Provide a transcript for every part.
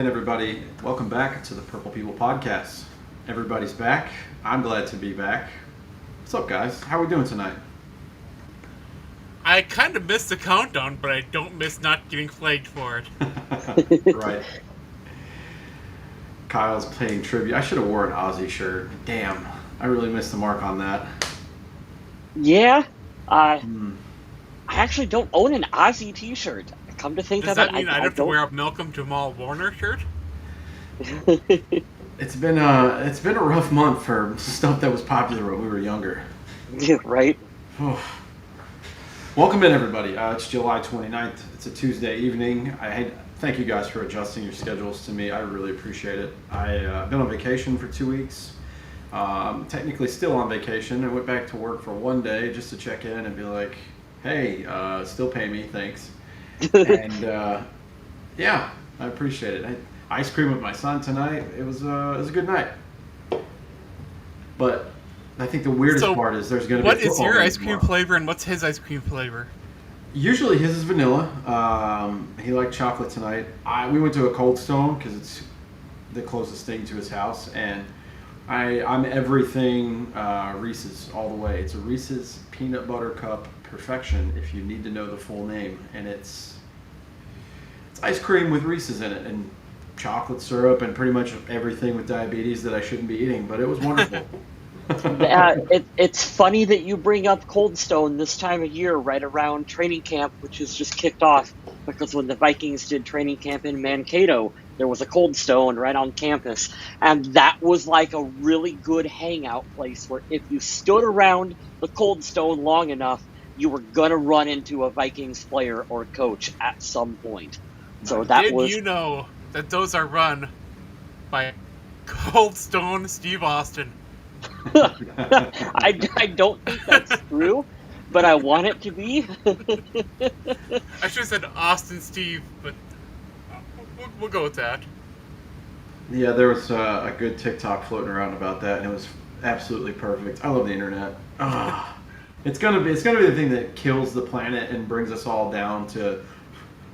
Everybody, welcome back to the Purple People Podcast. Everybody's back. I'm glad to be back. What's up, guys? How are we doing tonight? I kind of missed the countdown, but I don't miss not getting flagged for it. Right. Kyle's playing trivia. I should have wore an Aussie shirt. Damn, I really missed the mark on that. Yeah, I actually don't own an Aussie T-shirt. Come to think Does of that it, mean I'd have to wear a Malcolm Jamal Warner shirt? It's been a rough month for stuff that was popular when we were younger. Yeah, right. Welcome in, everybody. It's July 29th. It's a Tuesday evening. Thank you guys for adjusting your schedules to me. I really appreciate it. I've been on vacation for 2 weeks. Technically still on vacation. I went back to work for one day just to check in and be like, hey, still pay me, thanks. And yeah, I appreciate it. Ice cream with my son tonight. It was a good night. But I think the weirdest part is there's going to be. What is your ice cream flavor and what's his ice cream flavor? Usually his is vanilla. He liked chocolate tonight. We went to a Cold Stone because it's the closest thing to his house, and I'm everything Reese's all the way. It's a Reese's Peanut Butter Cup Perfection, if you need to know the full name, and it's ice cream with Reese's in it and chocolate syrup and pretty much everything with diabetes that I shouldn't be eating, but it was wonderful. It's funny that you bring up Cold Stone this time of year, right around training camp, which has just kicked off, because when the Vikings did training camp in Mankato, there was a Cold Stone right on campus, and that was like a really good hangout place where if you stood around the Cold Stone long enough, you were gonna run into a Vikings player or coach at some point. So Did you know that those are run by Cold Stone Steve Austin? I don't think that's true, but I want it to be. I should have said Austin Steve, but we'll go with that. Yeah, there was a good TikTok floating around about that, and it was absolutely perfect. I love the internet. It's gonna be the thing that kills the planet and brings us all down to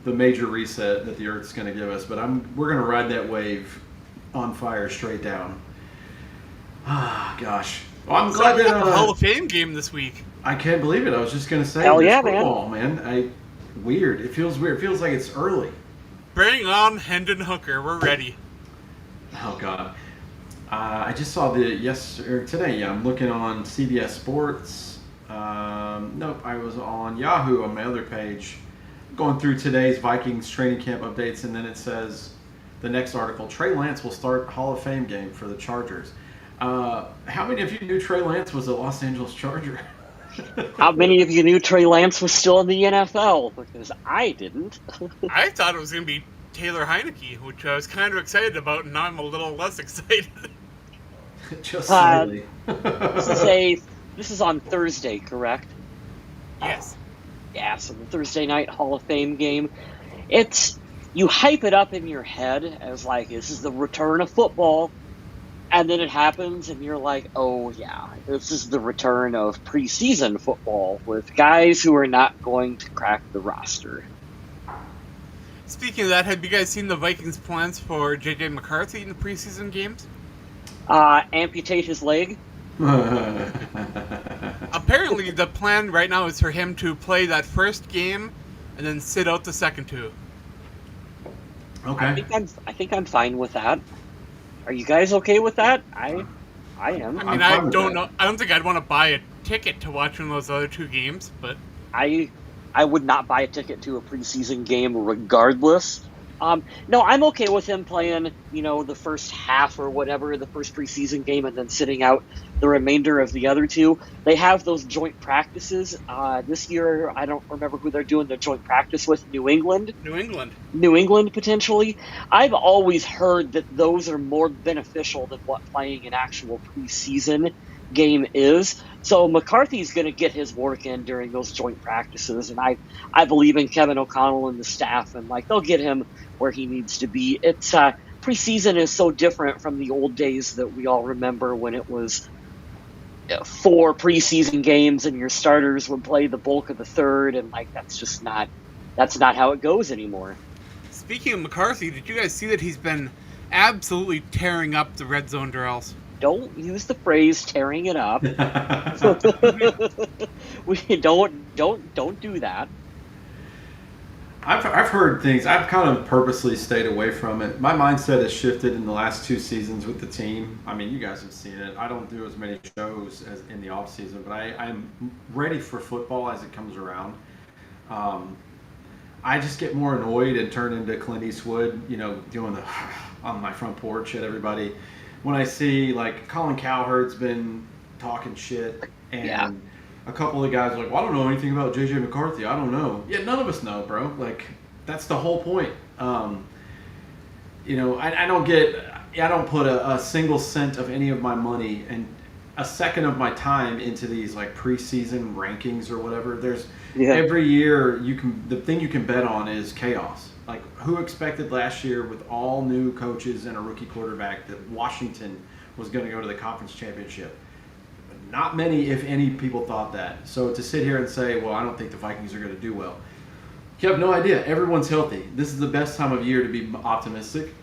the major reset that the Earth's gonna give us. But we're gonna ride that wave on fire straight down. Gosh. Well, I'm glad that the Hall of Fame game this week. I can't believe it. I was just gonna say, hell yeah, football, man. Weird. It feels weird. It feels like it's early. Bring on Hendon Hooker. We're ready. Oh God. I just saw today. Yeah, I'm looking on CBS Sports. Nope, I was on Yahoo on my other page, going through today's Vikings training camp updates, and then it says the next article: Trey Lance will start Hall of Fame game for the Chargers. How many of you knew Trey Lance was a Los Angeles Charger? How many of you knew Trey Lance was still in the NFL? Because I didn't. I thought it was going to be Taylor Heineke, which I was kind of excited about, and now I'm a little less excited. Just slightly. This is on Thursday, correct? Yes. Yeah, so the Thursday night Hall of Fame game. You hype it up in your head as like, this is the return of football. And then it happens, and you're like, oh, yeah, this is the return of preseason football with guys who are not going to crack the roster. Speaking of that, have you guys seen the Vikings' plans for J.J. McCarthy in the preseason games? Amputate his leg? Apparently, the plan right now is for him to play that first game and then sit out the second two. Okay. I think I'm fine with that. Are you guys okay with that? I am. I mean, I don't know. I don't think I'd want to buy a ticket to watch one of those other two games, but I would not buy a ticket to a preseason game regardless. No, I'm okay with him playing, the first half or whatever, the first preseason game, and then sitting out the remainder of the other two. They have those joint practices. This year, I don't remember who they're doing the joint practice with. New England, potentially. I've always heard that those are more beneficial than what playing an actual preseason game is. So McCarthy's going to get his work in during those joint practices, and I believe in Kevin O'Connell and the staff, and they'll get him where he needs to be. It's preseason is so different from the old days that we all remember when it was 4 preseason games and your starters would play the bulk of the third, and that's not how it goes anymore. Speaking of McCarthy, did you guys see that he's been absolutely tearing up the red zone drills? Don't use the phrase "tearing it up." We don't do that. I've heard things. I've kind of purposely stayed away from it. My mindset has shifted in the last 2 seasons with the team. I mean, you guys have seen it. I don't do as many shows as in the off season, but I'm ready for football as it comes around. I just get more annoyed and turn into Clint Eastwood, doing the on my front porch at everybody when I see like Colin Cowherd's been talking shit and. Yeah. A couple of guys are like, well, I don't know anything about JJ McCarthy. I don't know. Yeah, none of us know, bro. Like, that's the whole point. I don't put a single cent of any of my money and a second of my time into these like preseason rankings or whatever. Every year the thing you can bet on is chaos. Like, who expected last year with all new coaches and a rookie quarterback that Washington was going to go to the conference championship? Not many, if any, people thought that. So to sit here and say, well, I don't think the Vikings are going to do well. You have no idea. Everyone's healthy. This is the best time of year to be optimistic.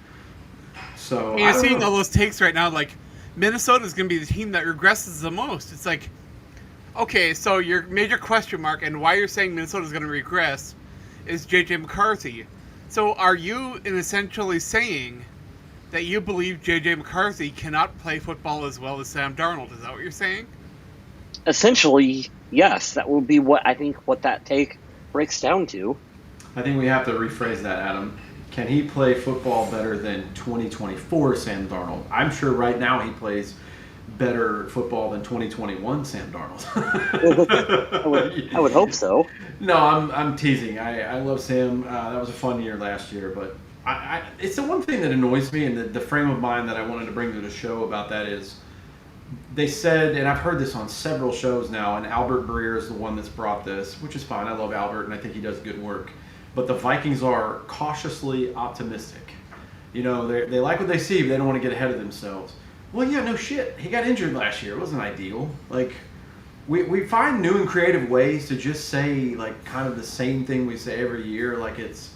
So You're seeing all those takes right now, like Minnesota's going to be the team that regresses the most. It's like, okay, so your major question mark and why you're saying Minnesota's going to regress is JJ McCarthy. So are you essentially saying that you believe J.J. McCarthy cannot play football as well as Sam Darnold? Is that what you're saying? Essentially, yes. That would be what that take breaks down to. I think we have to rephrase that, Adam. Can he play football better than 2024 Sam Darnold? I'm sure right now he plays better football than 2021 Sam Darnold. I would hope so. No, I'm teasing. I love Sam. That was a fun year last year, but it's the one thing that annoys me, and the frame of mind that I wanted to bring to the show about that is they said, and I've heard this on several shows now, and Albert Breer is the one that's brought this, which is fine. I love Albert, and I think he does good work. But the Vikings are cautiously optimistic. They like what they see, but they don't want to get ahead of themselves. Well, yeah, no shit. He got injured last year. It wasn't ideal. Like, we find new and creative ways to just say, like, kind of the same thing we say every year, like it's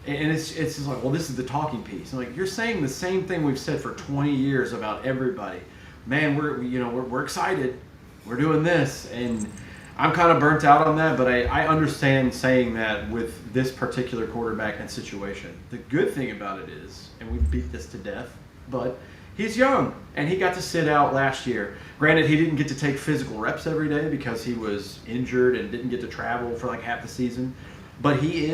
just like, well, this is the talking piece. And like, you're saying the same thing we've said for 20 years about everybody. Man, we're excited. We're doing this, and I'm kind of burnt out on that. But I understand saying that with this particular quarterback and situation. The good thing about it is, and we beat this to death, but he's young and he got to sit out last year. Granted, he didn't get to take physical reps every day because he was injured and didn't get to travel for like half the season. But he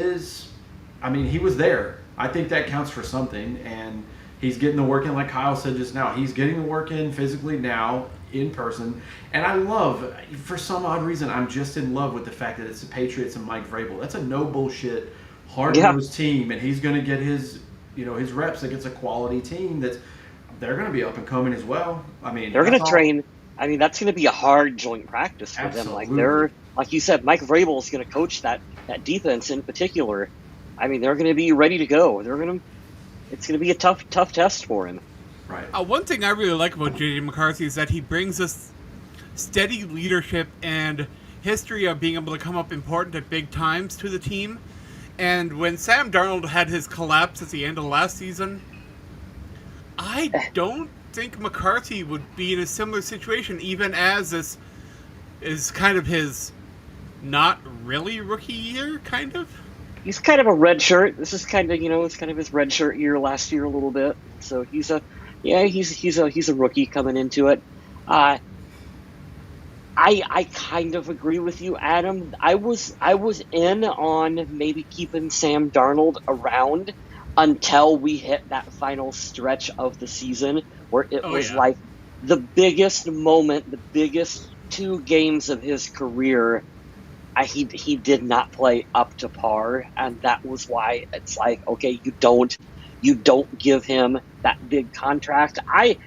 was there. I think that counts for something, and he's getting the work in, like Kyle said just now. He's getting the work in physically now, in person. And I love, for some odd reason, I'm just in love with the fact that it's the Patriots and Mike Vrabel. That's a no bullshit, hard-nosed team, and he's going to get his reps against a quality team they're going to be up and coming as well. I mean, they're going to train. I mean, that's going to be a hard joint practice for them. Like you said, Mike Vrabel is going to coach that defense in particular. I mean, they're going to be ready to go. It's going to be a tough test for him. Right. One thing I really like about J.J. McCarthy is that he brings us steady leadership and history of being able to come up important at big times to the team. And when Sam Darnold had his collapse at the end of last season, I don't think McCarthy would be in a similar situation, even as this is kind of his not really rookie year, kind of. He's kind of a red shirt. This is kind of, it's kind of his red shirt year last year a little bit. So he's a rookie coming into it. I kind of agree with you, Adam. I was in on maybe keeping Sam Darnold around until we hit that final stretch of the season where it was like the biggest moment, the biggest 2 games of his career. He did not play up to par, and that was why it's like, okay, you don't give him that big contract. I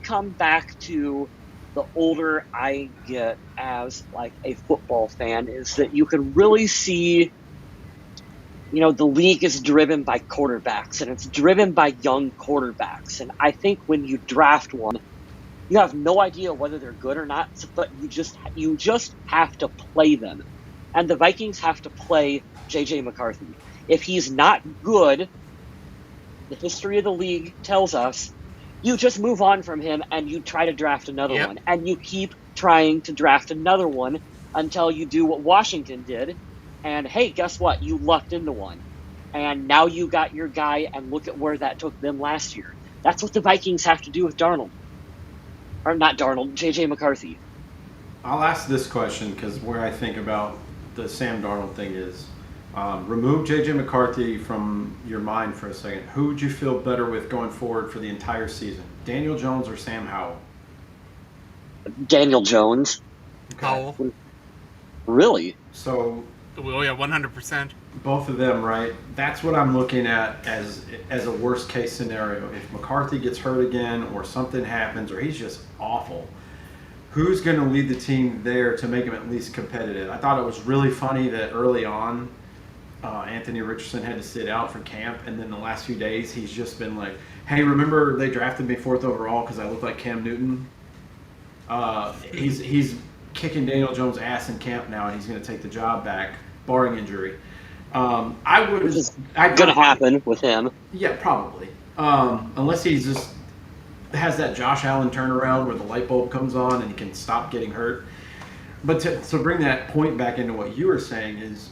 come back to the older I get as like a football fan is that you can really see, the league is driven by quarterbacks, and it's driven by young quarterbacks. And I think when you draft one, you have no idea whether they're good or not, but you just have to play them. And the Vikings have to play J.J. McCarthy. If he's not good, the history of the league tells us you just move on from him and you try to draft another Yep. one. And you keep trying to draft another one until you do what Washington did. And hey, guess what? You lucked into one. And now you got your guy, and look at where that took them last year. That's what the Vikings have to do with Darnold. Or not Darnold, J.J. McCarthy. I'll ask this question because where I think about the Sam Darnold thing is, remove J.J. McCarthy from your mind for a second. Who would you feel better with going forward for the entire season? Daniel Jones or Sam Howell? Daniel Jones. Howell. Really? So Oh yeah, 100%. both of them, right? That's what I'm looking at as a worst case scenario. If McCarthy gets hurt again, or something happens, or he's just awful, who's going to lead the team there to make him at least competitive? I thought it was really funny that early on, Anthony Richardson had to sit out for camp, and then the last few days he's just been like, "Hey, remember they drafted me 4th overall because I look like Cam Newton?" He's kicking Daniel Jones' ass in camp now, and he's going to take the job back, barring injury. Which is going to happen with him. Yeah, probably. Unless he just has that Josh Allen turnaround where the light bulb comes on and he can stop getting hurt. But to bring that point back into what you were saying is,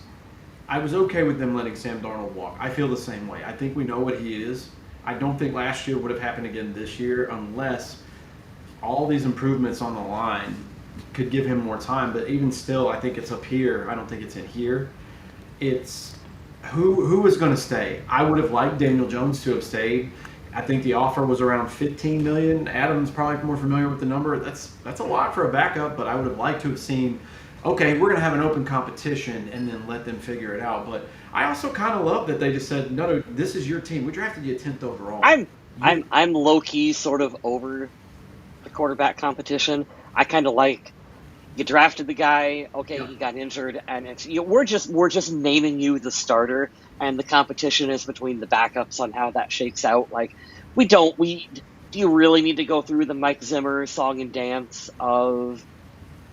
I was okay with them letting Sam Darnold walk. I feel the same way. I think we know what he is. I don't think last year would have happened again this year unless all these improvements on the line could give him more time. But even still, I think it's up here. I don't think it's in here. It's who is going to stay. I would have liked Daniel Jones to have stayed. I think the offer was around $15 million. Adam's probably more familiar with the number. That's a lot for a backup, but I would have liked to have seen, okay, we're going to have an open competition and then let them figure it out. But I also kind of love that they just said, no, this is your team. We drafted you 10th overall. I'm low key sort of over the quarterback competition. I kind of like, you drafted the guy, okay, he got injured, and it's we're just naming you the starter, and the competition is between the backups on how that shakes out. Like, do you really need to go through the Mike Zimmer song and dance of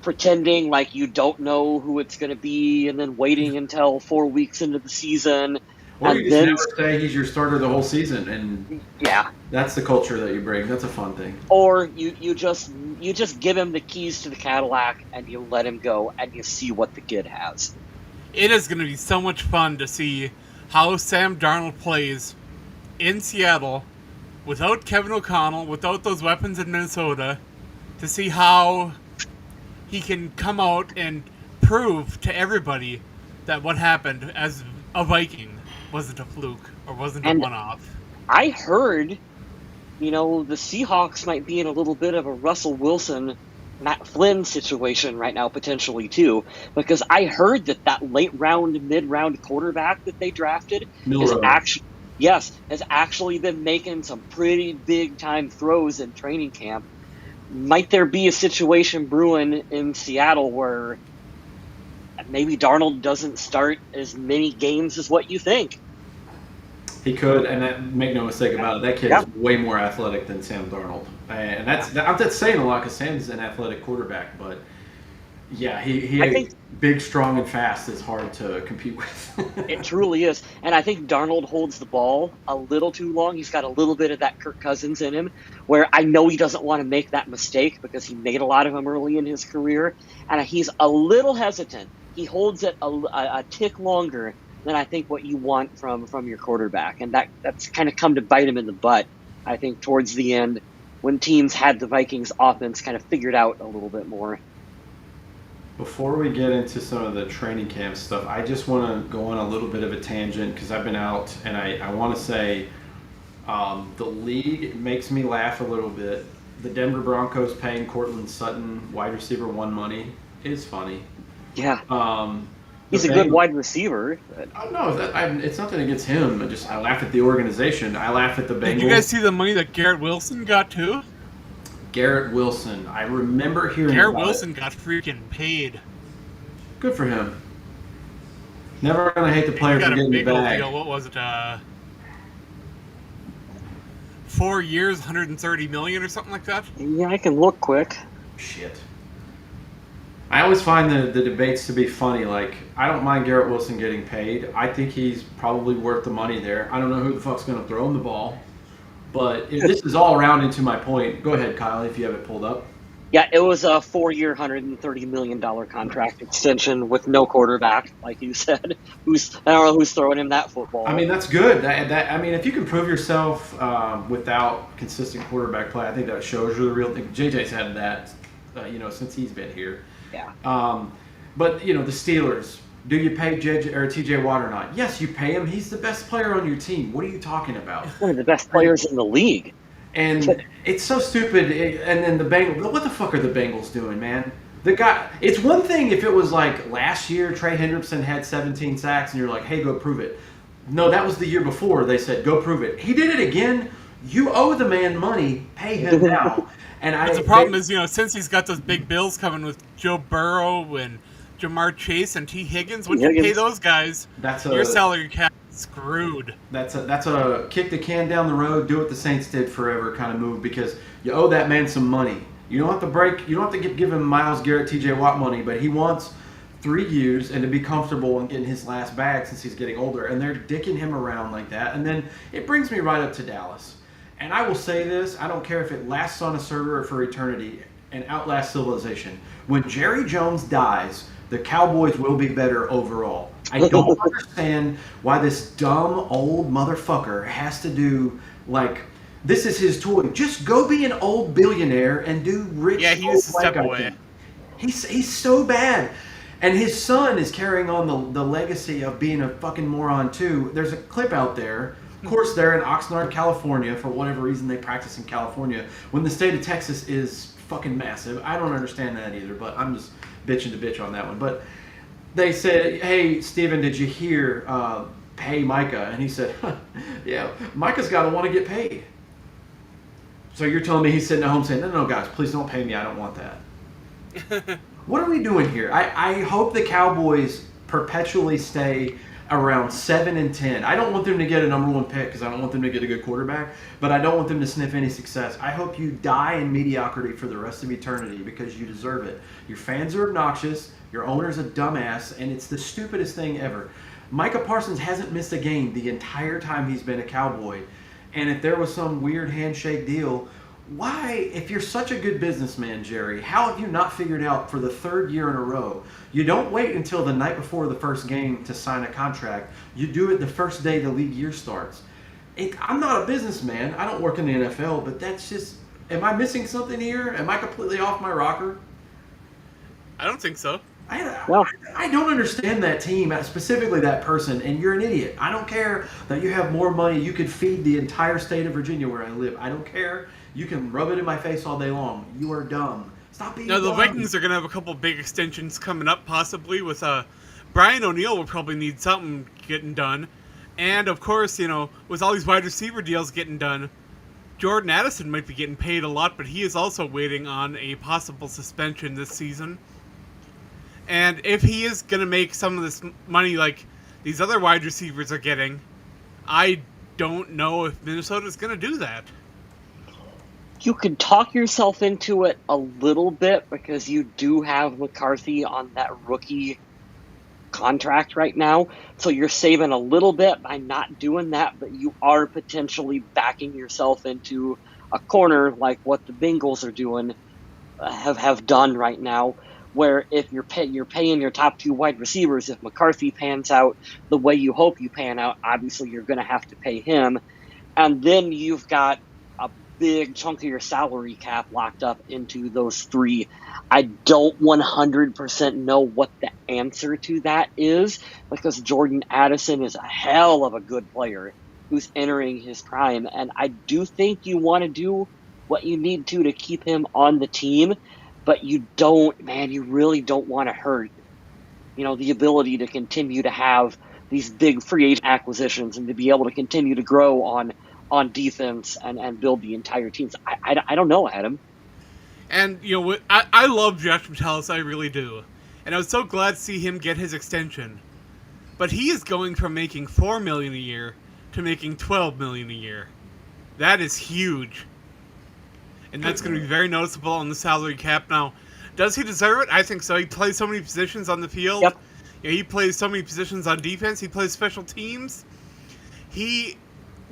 pretending like you don't know who it's going to be, and then waiting until 4 weeks into the season? Or and you just then, never say he's your starter the whole season, and yeah, that's the culture that you bring. That's a fun thing. or you just give him the keys to the Cadillac and you let him go and you see what the kid has. It is going to be so much fun to see how Sam Darnold plays in Seattle without Kevin O'Connell, without those weapons in Minnesota, to see how he can come out and prove to everybody that what happened as a Viking wasn't a fluke or wasn't a one-off. I heard, the Seahawks might be in a little bit of a Russell Wilson, Matt Flynn situation right now, potentially, too, because I heard that late-round, mid-round quarterback that they drafted has actually been making some pretty big-time throws in training camp. Might there be a situation brewing in Seattle where maybe Darnold doesn't start as many games as what you think? He could, and make no mistake about it, that kid is way more athletic than Sam Darnold. And that's saying a lot because Sam's an athletic quarterback, but yeah, I think big, strong, and fast is hard to compete with. It truly is. And I think Darnold holds the ball a little too long. He's got a little bit of that Kirk Cousins in him, where I know he doesn't want to make that mistake because he made a lot of them early in his career, and he's a little hesitant. He holds it a tick longer than I think what you want from your quarterback. And that's kind of come to bite him in the butt, I think, towards the end when teams had the Vikings offense kind of figured out a little bit more. Before we get into some of the training camp stuff, I just want to go on a little bit of a tangent because I've been out, and I want to say the league makes me laugh a little bit. The Denver Broncos paying Cortland Sutton, wide receiver 1 money, is funny. Yeah. He's a good wide receiver. No, it's nothing against him. I laugh at the organization. I laugh at the Bengals. Did you guys see the money that Garrett Wilson got too? Garrett Wilson. I remember hearing Garrett about Wilson it. got freaking paid. Good for him. Never going to hate the player for getting the bag. Deal. What was it? 4 years, $130 million or something like that? Yeah, I can look quick. Shit. I always find the debates to be funny. Like, I don't mind Garrett Wilson getting paid. I think he's probably worth the money there. I don't know who the fuck's going to throw him the ball. But if this is all around into my point. Go ahead, Kyle, if you have it pulled up. Yeah, it was a 4-year, $130 million contract extension with no quarterback, like you said. I don't know who's throwing him that football. I mean, that's good. I mean, if you can prove yourself without consistent quarterback play, I think that shows you're the real thing. JJ's had that, since he's been here. Yeah. But the Steelers. Do you pay JJ or TJ Watt or not? Yes, you pay him. He's the best player on your team. What are you talking about? One of the best players in the league. And it's so stupid. And then the Bengals. What the fuck are the Bengals doing, man? The guy. It's one thing if it was like last year, Trey Hendrickson had 17 sacks, and you're like, hey, go prove it. No, that was the year before. They said, go prove it. He did it again. You owe the man money. Pay him now. But the problem is, since he's got those big bills coming with Joe Burrow and Jamar Chase and T. Higgins, when you pay those guys, your salary cap is screwed. That's a kick the can down the road, do what the Saints did forever kind of move, because you owe that man some money. You don't have to give him Myles Garrett, T.J. Watt money, but he wants 3 years and to be comfortable and getting his last bag since he's getting older, and they're dicking him around like that. And then it brings me right up to Dallas. And I will say this, I don't care if it lasts on a server for eternity and outlasts civilization. When Jerry Jones dies, the Cowboys will be better overall. I don't understand why this dumb old motherfucker has to do, like, this is his toy. Just go be an old billionaire and do rich. Yeah, he needs to step away. He's so bad. And his son is carrying on the legacy of being a fucking moron, too. There's a clip out there. Of course, they're in Oxnard, California. For whatever reason, they practice in California when the state of Texas is fucking massive. I don't understand that either, but I'm just bitching to bitch on that one. But they said, hey, Steven, did you hear pay Micah? And he said, yeah, Micah's got to want to get paid. So you're telling me he's sitting at home saying, no, guys, please don't pay me. I don't want that. What are we doing here? I hope the Cowboys perpetually stay around 7-10. I don't want them to get a number 1 pick because I don't want them to get a good quarterback, but I don't want them to sniff any success. I hope you die in mediocrity for the rest of eternity because you deserve it. Your fans are obnoxious, your owner's a dumbass, and it's the stupidest thing ever. Micah Parsons hasn't missed a game the entire time he's been a Cowboy, and if there was some weird handshake deal, why, if you're such a good businessman, Jerry, how have you not figured out for the 3rd year in a row? You don't wait until the night before the first game to sign a contract. You do it the first day the league year starts. I'm not a businessman. I don't work in the NFL, but that's just... Am I missing something here? Am I completely off my rocker? I don't think so. I don't understand that team, specifically that person, and you're an idiot. I don't care that you have more money. You could feed the entire state of Virginia where I live. I don't care. You can rub it in my face all day long. You are dumb. Stop being dumb. Now, the Vikings are going to have a couple big extensions coming up, possibly, with Brian O'Neill will probably need something getting done. And, of course, with all these wide receiver deals getting done, Jordan Addison might be getting paid a lot, but he is also waiting on a possible suspension this season. And if he is going to make some of this money like these other wide receivers are getting, I don't know if Minnesota's going to do that. You can talk yourself into it a little bit because you do have McCarthy on that rookie contract right now. So you're saving a little bit by not doing that, but you are potentially backing yourself into a corner like what the Bengals are doing, have done right now, where if you're paying your top 2 wide receivers, if McCarthy pans out the way you hope you pan out, obviously you're going to have to pay him. And then you've got a big chunk of your salary cap locked up into those 3. I don't 100% know what the answer to that is, because Jordan Addison is a hell of a good player who's entering his prime, and I do think you want to do what you need to keep him on the team, but you really don't want to hurt, the ability to continue to have these big free agent acquisitions and to be able to continue to grow on defense and build the entire team. So I don't know, Adam. And, I love Josh Metellus, I really do. And I was so glad to see him get his extension. But he is going from making $4 million a year to making $12 million a year. That is huge. And that's going to be very noticeable on the salary cap. Now, Does he deserve it? I think so. He plays so many positions on the field. Yep. He plays so many positions on defense. He plays special teams. He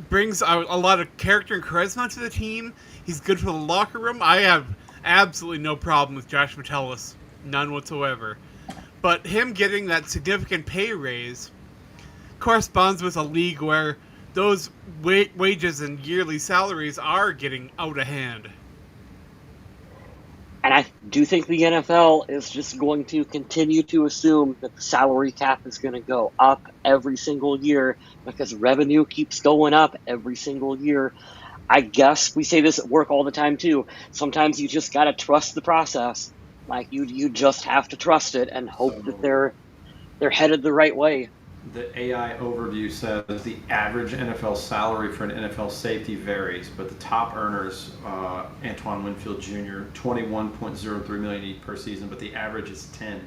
brings a lot of character and charisma to the team. He's good for the locker room. I have absolutely no problem with Josh Metellus. None whatsoever. But him getting that significant pay raise corresponds with a league where those wages and yearly salaries are getting out of hand. And I do think the NFL is just going to continue to assume that the salary cap is going to go up every single year because revenue keeps going up every single year. I guess we say this at work all the time too. Sometimes you just got to trust the process. Like you just have to trust it and hope that they're headed the right way. The AI overview says the average NFL salary for an NFL safety varies, but the top earners, Antoine Winfield Jr., $21.03 million per season, but the average is 10.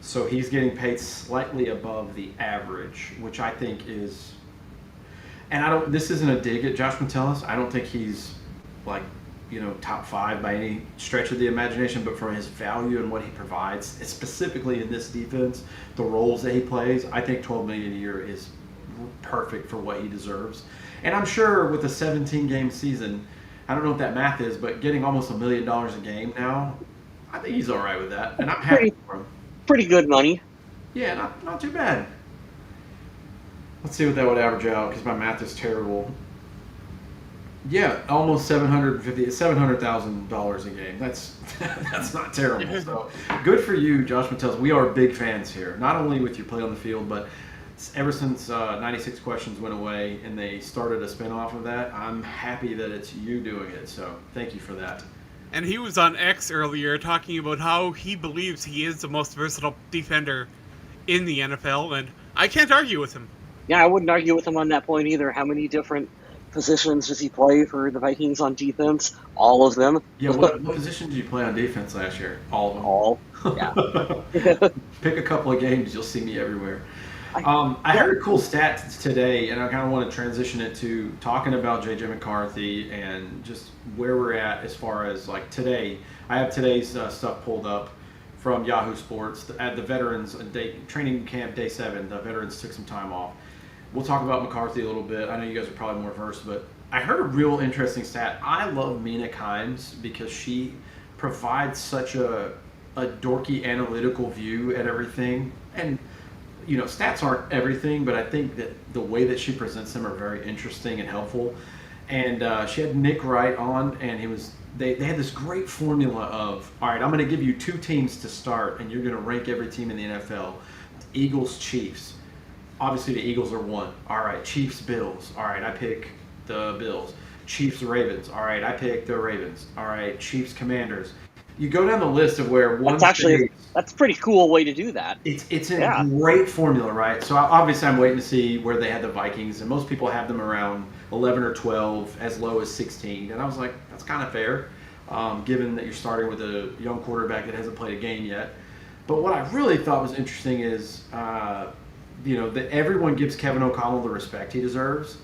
So he's getting paid slightly above the average, which I think is, and this isn't a dig at Josh Metellus. I don't think he's like, top 5 by any stretch of the imagination, but for his value and what he provides, specifically in this defense, the roles that he plays, I think $12 million a year is perfect for what he deserves. And I'm sure with a 17-game season, I don't know what that math is, but getting almost $1 million a game now, I think he's all right with that, and I'm happy for him. Pretty good money. Yeah, not too bad. Let's see what that would average out, because my math is terrible. Yeah, almost $700,000 a game. That's not terrible. So good for you, Josh Metellus. We are big fans here, not only with your play on the field, but ever since 96 Questions went away and they started a spinoff of that, I'm happy that it's you doing it. So thank you for that. And he was on X earlier talking about how he believes he is the most versatile defender in the NFL, and I can't argue with him. Yeah, I wouldn't argue with him on that point either. How many different positions does he play for the Vikings on defense? All of them. Yeah, what position did you play on defense last year? All of them. All. Yeah. Pick a couple of games, you'll see me everywhere. I heard a cool stat today, and I kind of want to transition it to talking about J.J. McCarthy and just where we're at as far as like today. I have today's stuff pulled up from Yahoo Sports at the Veterans Training Camp Day 7. The veterans took some time off. We'll talk about McCarthy a little bit. I know you guys are probably more versed, but I heard a real interesting stat. I love Mina Kimes because she provides such a dorky analytical view at everything. And, stats aren't everything, but I think that the way that she presents them are very interesting and helpful. And she had Nick Wright on, and they had this great formula of, all right, I'm going to give you 2 teams to start, and you're going to rank every team in the NFL. Eagles, Chiefs. Obviously, the Eagles are 1. All right, Chiefs, Bills. All right, I pick the Bills. Chiefs, Ravens. All right, I pick the Ravens. All right, Chiefs, Commanders. You go down the list of where one. That's a pretty cool way to do that. It's a great formula, right? So obviously, I'm waiting to see where they had the Vikings, and most people have them around 11 or 12, as low as 16. And I was like, that's kind of fair, given that you're starting with a young quarterback that hasn't played a game yet. But what I really thought was interesting is. That everyone gives Kevin O'Connell the respect he deserves,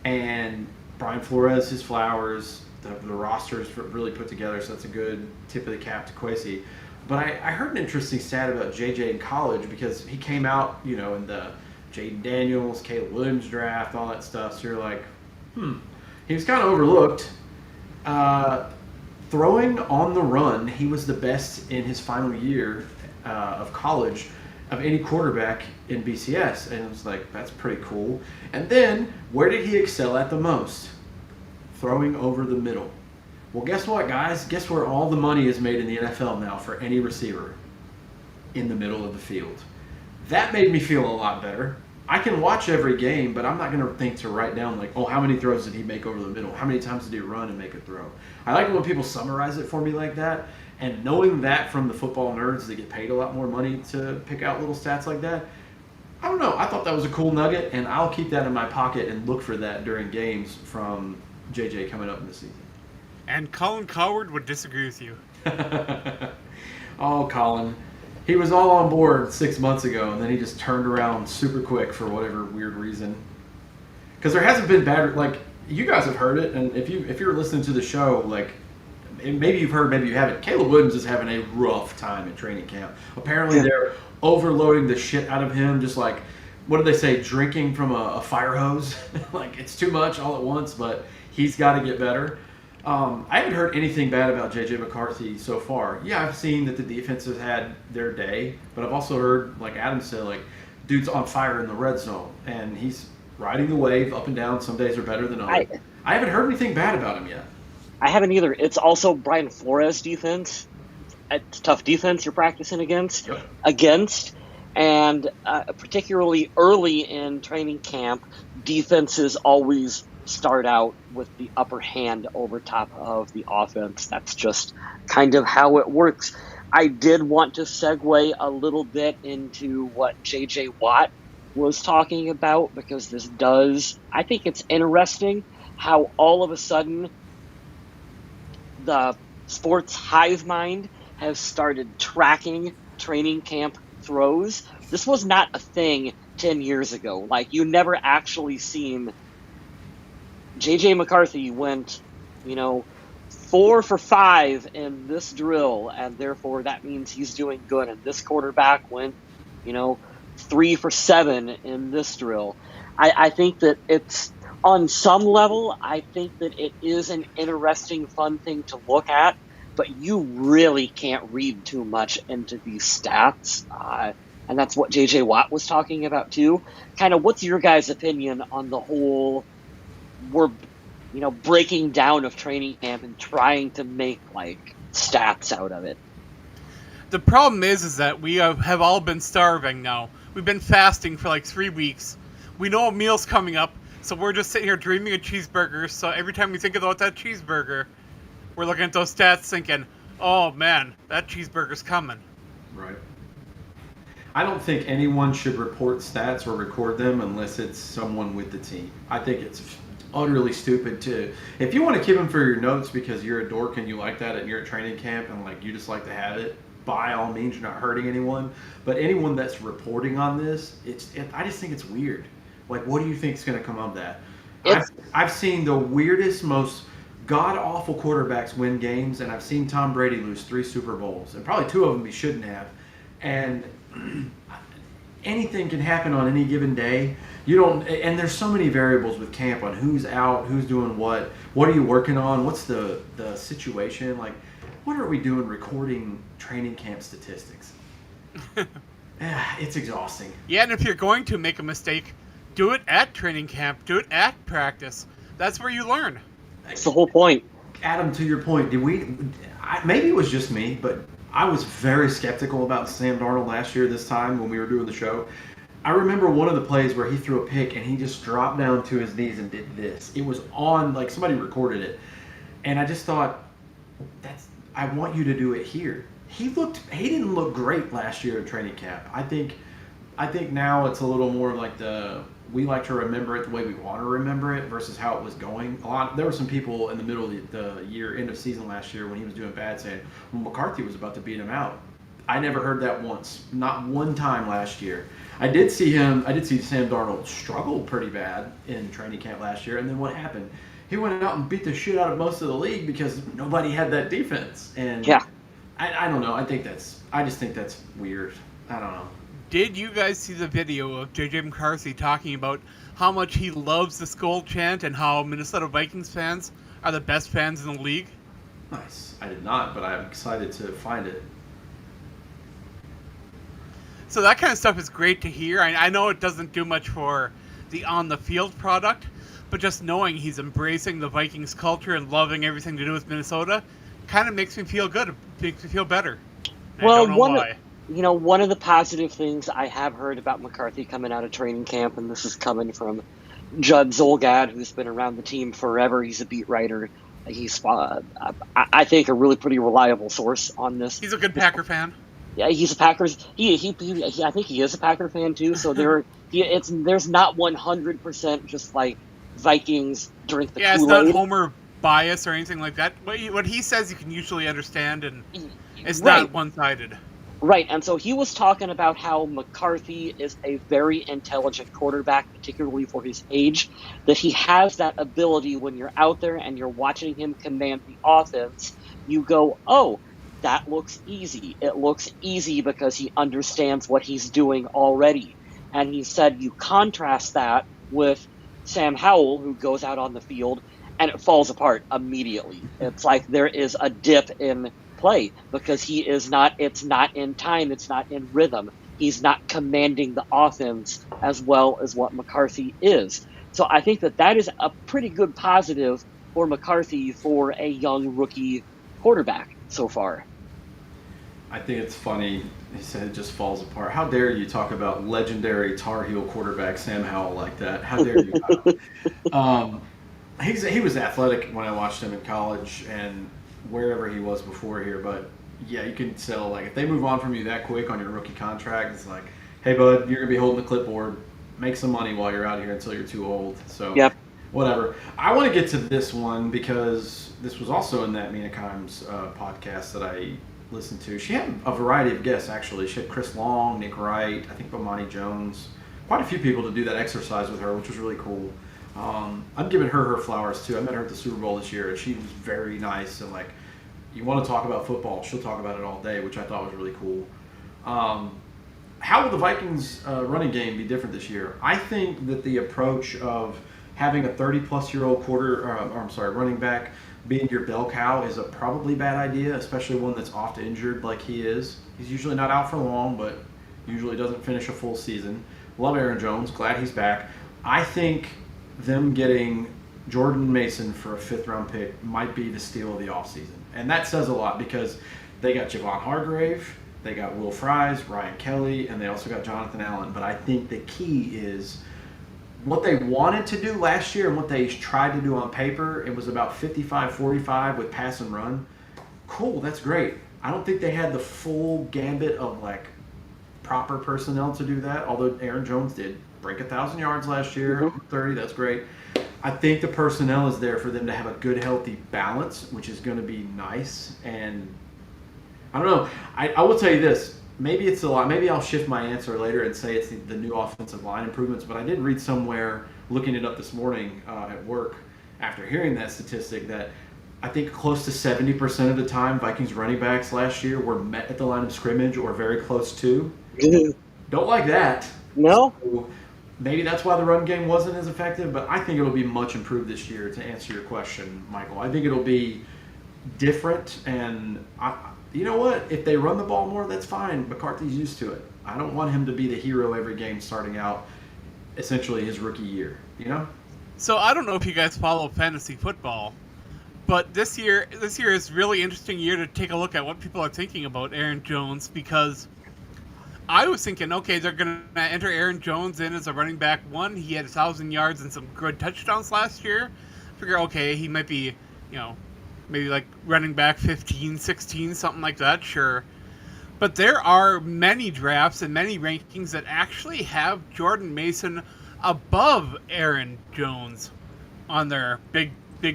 and Brian Flores his flowers. The roster is really put together, so that's a good tip of the cap to Kwesi. But I heard an interesting stat about JJ in college because he came out, in the Jaden Daniels, Caleb Williams draft, all that stuff. So you're like, He was kind of overlooked. Throwing on the run, he was the best in his final year of college of any quarterback in BCS, and it was like, that's pretty cool. And then, where did he excel at the most? Throwing over the middle. Well, guess what, guys? Guess where all the money is made in the NFL now for any receiver? In the middle of the field. That made me feel a lot better. I can watch every game, but I'm not going to think to write down like, how many throws did he make over the middle? How many times did he run and make a throw? I like it when people summarize it for me like that. And knowing that from the football nerds that get paid a lot more money to pick out little stats like that, I don't know. I thought that was a cool nugget, and I'll keep that in my pocket and look for that during games from JJ coming up in the season. And Colin Cowherd would disagree with you. Oh, Colin. He was all on board 6 months ago, and then he just turned around super quick for whatever weird reason. Because there hasn't been bad, like, you guys have heard it, and if you're listening to the show, like, and maybe you've heard, maybe you haven't. Caleb Williams is having a rough time in training camp. Apparently, they're overloading the shit out of him, just like, what do they say, drinking from a fire hose? Like, it's too much all at once, but he's got to get better. I haven't heard anything bad about J.J. McCarthy so far. Yeah, I've seen that the defense has had their day, but I've also heard, like Adam said, like, dude's on fire in the red zone, and he's riding the wave up and down. Some days are better than others. I haven't heard anything bad about him yet. I haven't either. It's also Brian Flores' defense. It's tough defense you're practicing against. And particularly early in training camp, defenses always start out with the upper hand over top of the offense. That's just kind of how it works. I did want to segue a little bit into what J.J. Watt was talking about, because I think it's interesting how all of a sudden the sports hive mind has started tracking training camp throws. This was not a thing 10 years ago. Like, you never actually seen J.J. McCarthy went, 4 for 5 in this drill, and therefore that means he's doing good. And this quarterback went, 3 for 7 in this drill. I think that it's, on some level, I think that it is an interesting, fun thing to look at, but you really can't read too much into these stats. And that's what J.J. Watt was talking about too. Kind of, what's your guys' opinion on the whole, breaking down of training camp and trying to make, like, stats out of it? The problem is that we have all been starving now. We've been fasting for like 3 weeks. We know a meal's coming up, so we're just sitting here dreaming of cheeseburgers. So every time we think about that cheeseburger, we're looking at those stats thinking, oh man, that cheeseburger's coming. Right. I don't think anyone should report stats or record them unless it's someone with the team. I think it's utterly stupid to, if you want to keep them for your notes because you're a dork and you like that and you're at training camp and like you just like to have it, by all means, you're not hurting anyone. But anyone that's reporting on this, I just think it's weird. Like, what do you think is going to come of that? I've seen the weirdest, most god-awful quarterbacks win games, and I've seen Tom Brady lose 3 Super Bowls, and probably 2 of them he shouldn't have. And anything can happen on any given day. And there's so many variables with camp on who's out, who's doing what are you working on, what's the situation, like, what are we doing recording training camp statistics? It's exhausting. Yeah, and if you're going to make a mistake, do it at training camp, do it at practice. That's where you learn. That's the whole point. Adam, to your point, maybe it was just me, but I was very skeptical about Sam Darnold last year this time when we were doing the show. I remember one of the plays where he threw a pick and he just dropped down to his knees and did this. It was on, like, somebody recorded it. And I just thought, I want you to do it here. He didn't look great last year at training camp. I think now it's a little more like we like to remember it the way we want to remember it versus how it was going. There were some people in the middle of the year, end of season last year, when he was doing bad, saying, well, McCarthy was about to beat him out. I never heard that once. Not one time last year. I did see Sam Darnold struggle pretty bad in training camp last year, and then what happened? He went out and beat the shit out of most of the league because nobody had that defense. And yeah, I don't know. I just think that's weird. I don't know. Did you guys see the video of J.J. McCarthy talking about how much he loves the Skol chant and how Minnesota Vikings fans are the best fans in the league? Nice. I did not, but I'm excited to find it. So that kind of stuff is great to hear. I know it doesn't do much for the on-the-field product, but just knowing he's embracing the Vikings culture and loving everything to do with Minnesota kind of makes me feel good. It makes me feel better. Well, I don't know why. One of the positive things I have heard about McCarthy coming out of training camp, and this is coming from Judd Zolgad, who's been around the team forever. He's a beat writer. He's, I think, a really pretty reliable source on this. He's a good Packer fan. Yeah, he's a Packers. I think he is a Packer fan too. So there's not 100% just like Vikings drink the Kool-Aid. It's not Homer bias or anything like that. What he says you can usually understand, and it's not one-sided. Right, and so he was talking about how McCarthy is a very intelligent quarterback, particularly for his age, that he has that ability when you're out there and you're watching him command the offense you go, oh, that looks easy. It looks easy because he understands what he's doing already. And he said you contrast that with Sam Howell, who goes out on the field and it falls apart immediately. It's like there is a dip in play because it's not in time, it's not in rhythm. He's not commanding the offense as well as what McCarthy is. So I think that is a pretty good positive for McCarthy for a young rookie quarterback so far. I think it's funny. He said it just falls apart. How dare you talk about legendary Tar Heel quarterback Sam Howell like that? How dare you? He was athletic when I watched him in college and wherever he was before here. But yeah, you can tell like if they move on from you that quick on your rookie contract, it's like, hey bud, you're gonna be holding the clipboard. Make some money while you're out here until you're too old. So Yep. whatever. I want to get to this one because this was also in that Mina Kimes podcast that I listened to. She had a variety of guests actually. She had Chris Long, Nick Wright, I think Bomani Jones, quite a few people to do that exercise with her, which was really cool. I'm giving her flowers too. I met her at the Super Bowl this year, and she was very nice. And like, you want to talk about football, she'll talk about it all day, which I thought was really cool. How will the Vikings running game be different this year? I think that the approach of having a 30-plus-year-old running back being your bell cow is a probably bad idea, especially one that's oft injured like he is. He's usually not out for long, but usually doesn't finish a full season. Love Aaron Jones. Glad he's back. I think them getting Jordan Mason for a fifth-round pick might be the steal of the offseason. And that says a lot because they got Javon Hargrave, they got Will Fries, Ryan Kelly, and they also got Jonathan Allen. But I think the key is what they wanted to do last year and what they tried to do on paper. It was about 55-45 with pass and run. Cool, that's great. I don't think they had the full gambit of like proper personnel to do that, although Aaron Jones did break 1,000 yards last year, 30, that's great. I think the personnel is there for them to have a good, healthy balance, which is going to be nice. And I don't know. I will tell you this. Maybe it's a lot. Maybe I'll shift my answer later and say it's the new offensive line improvements. But I did read somewhere, looking it up this morning at work, after hearing that statistic, that I think close to 70% of the time Vikings running backs last year were met at the line of scrimmage or very close to. Don't like that. No. So maybe that's why the run game wasn't as effective, but I think it'll be much improved this year, to answer your question, Michael. I think it'll be different, and you know what? If they run the ball more, that's fine. McCarthy's used to it. I don't want him to be the hero every game starting out essentially his rookie year, you know? So I don't know if you guys follow fantasy football, but this year is really interesting year to take a look at what people are thinking about Aaron Jones, because I was thinking, okay, they're going to enter Aaron Jones in as a running back one. He had 1,000 yards and some good touchdowns last year. Figure, okay, he might be, maybe like running back 15, 16, something like that, sure. But there are many drafts and many rankings that actually have Jordan Mason above Aaron Jones on their big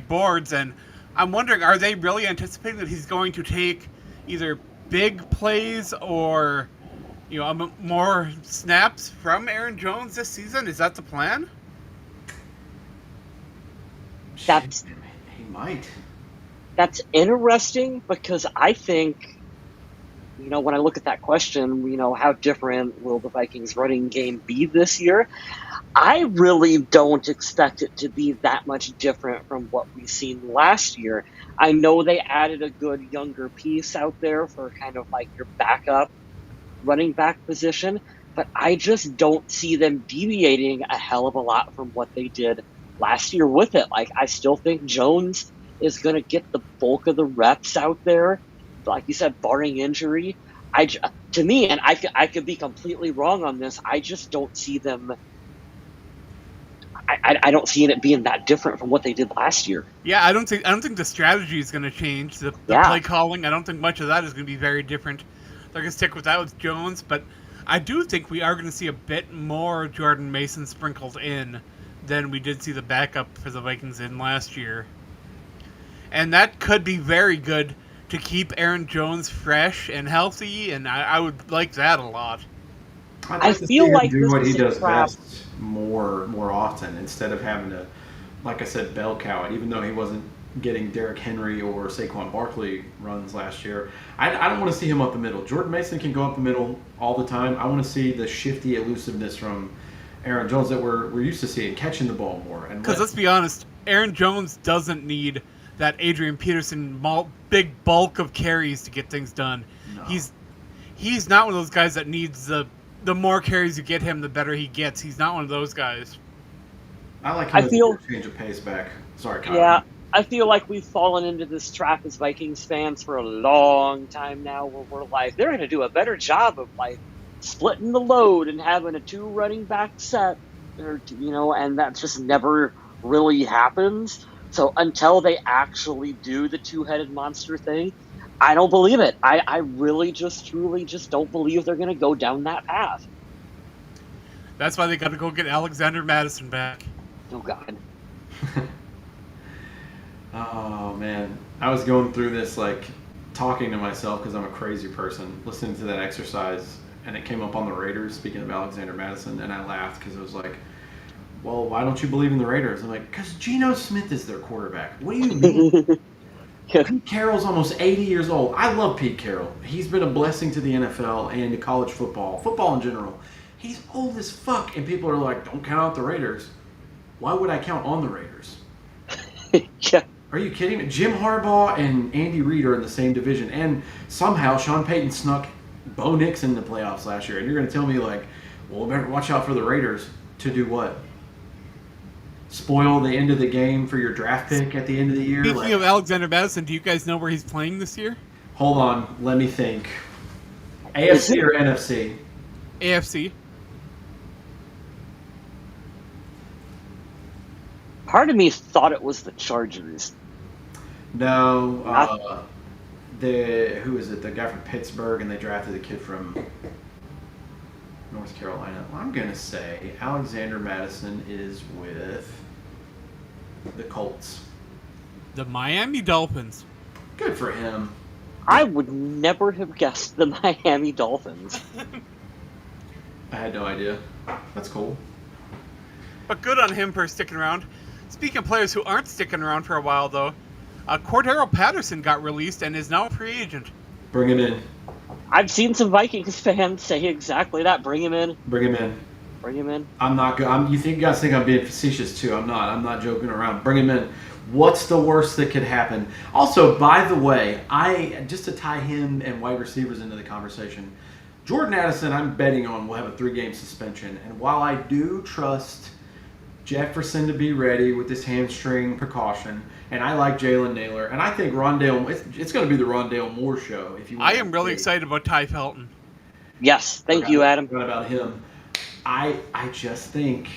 boards. And I'm wondering, are they really anticipating that he's going to take either big plays or more snaps from Aaron Jones this season? Is that the plan? He might. That's interesting because I think, when I look at that question, how different will the Vikings running game be this year? I really don't expect it to be that much different from what we've seen last year. I know they added a good younger piece out there for kind of like your backup running back position, but I just don't see them deviating a hell of a lot from what they did last year with it. Like, I still think Jones is going to get the bulk of the reps out there, like you said, barring injury. To me, and I could be completely wrong on this, I just don't see them. I don't see it being that different from what they did last year. Yeah, I don't think the strategy is going to change. The play calling, I don't think much of that is going to be very different. They're going to stick with that with Jones, but I do think we are going to see a bit more Jordan Mason sprinkled in than we did see the backup for the Vikings in last year. And that could be very good to keep Aaron Jones fresh and healthy, and I would like that a lot. I feel like do what he does best more often instead of having to, like I said, bell cow it. Even though he wasn't getting Derrick Henry or Saquon Barkley runs last year. I don't want to see him up the middle. Jordan Mason can go up the middle all the time. I want to see the shifty elusiveness from Aaron Jones that we're used to seeing, catching the ball more. Because let's be honest, Aaron Jones doesn't need that Adrian Peterson big bulk of carries to get things done. No. He's not one of those guys that needs the more carries you get him, the better he gets. He's not one of those guys. I like him as a change of pace back. Sorry, Kyle. Yeah, I feel like we've fallen into this trap as Vikings fans for a long time now, where we're like, they're going to do a better job of like splitting the load and having a 2 running back set, or and that just never really happens. So until they actually do the 2-headed monster thing, I don't believe it. I really truly don't believe they're going to go down that path. That's why they got to go get Alexander Madison back. Oh, God. Oh, man. I was going through this, like, talking to myself because I'm a crazy person, listening to that exercise, and it came up on the Raiders, speaking of Alexander Madison, and I laughed because it was like, well, why don't you believe in the Raiders? I'm like, because Geno Smith is their quarterback. What do you mean? Pete Carroll's almost 80 years old. I love Pete Carroll. He's been a blessing to the NFL and to college football in general. He's old as fuck, and people are like, don't count out the Raiders. Why would I count on the Raiders? Yeah. Are you kidding me? Jim Harbaugh and Andy Reid are in the same division, and somehow Sean Payton snuck Bo Nix in the playoffs last year, and you're going to tell me, like, well, better watch out for the Raiders to do what? Spoil the end of the game for your draft pick at the end of the year? Speaking of Alexander Madison, do you guys know where he's playing this year? Hold on, let me think. AFC or NFC? AFC. Part of me thought it was the Chargers. No, who is it? The guy from Pittsburgh, and they drafted the kid from North Carolina. I'm gonna say Alexander Madison is with the Colts. The Miami Dolphins. Good for him. I would never have guessed the Miami Dolphins. I had no idea. That's cool. But good on him for sticking around. Speaking of players who aren't sticking around for a while, though, Cordero Patterson got released and is now a free agent. Bring him in. I've seen some Vikings fans say exactly that. Bring him in. Bring him in. Bring him in. I'm not good. You guys think I'm being facetious too? I'm not. I'm not joking around. Bring him in. What's the worst that could happen? Also, by the way, just to tie him and wide receivers into the conversation, Jordan Addison, I'm betting on will have a 3-game suspension. And while I do trust Jefferson to be ready with this hamstring precaution, and I like Jalen Naylor, and I think Rondale, it's going to be the Rondale Moore show. I am really excited about Ty Felton. Yes, thank you, Adam. What about him? I just think,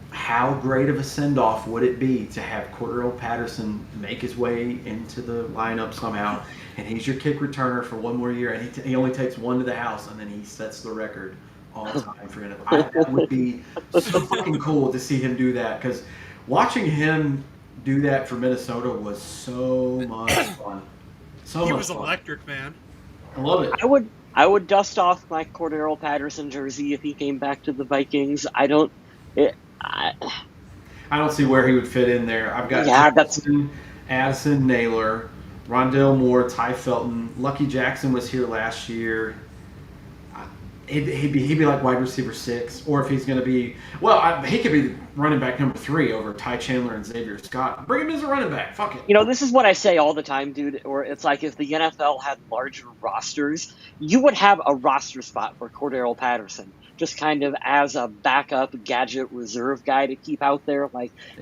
how great of a send-off would it be to have Cordero Patterson make his way into the lineup somehow, and he's your kick returner for one more year, and he only takes one to the house, and then he sets the record all time for NFL. That would be so fucking cool to see him do that, because watching him do that for Minnesota was so much fun. He was electric, man. I love it. I would dust off my Cordero Patterson jersey if he came back to the Vikings. I don't see where he would fit in there. I've got Addison, Naylor, Rondale Moore, Ty Felton. Lucky Jackson was here last year. He'd be like wide receiver 6, or if he's going to be, he could be running back number 3 over Ty Chandler and Xavier Scott. Bring him as a running back. Fuck it. This is what I say all the time, dude. Or it's like if the NFL had larger rosters, you would have a roster spot for Cordero Patterson, just kind of as a backup gadget reserve guy to keep out there.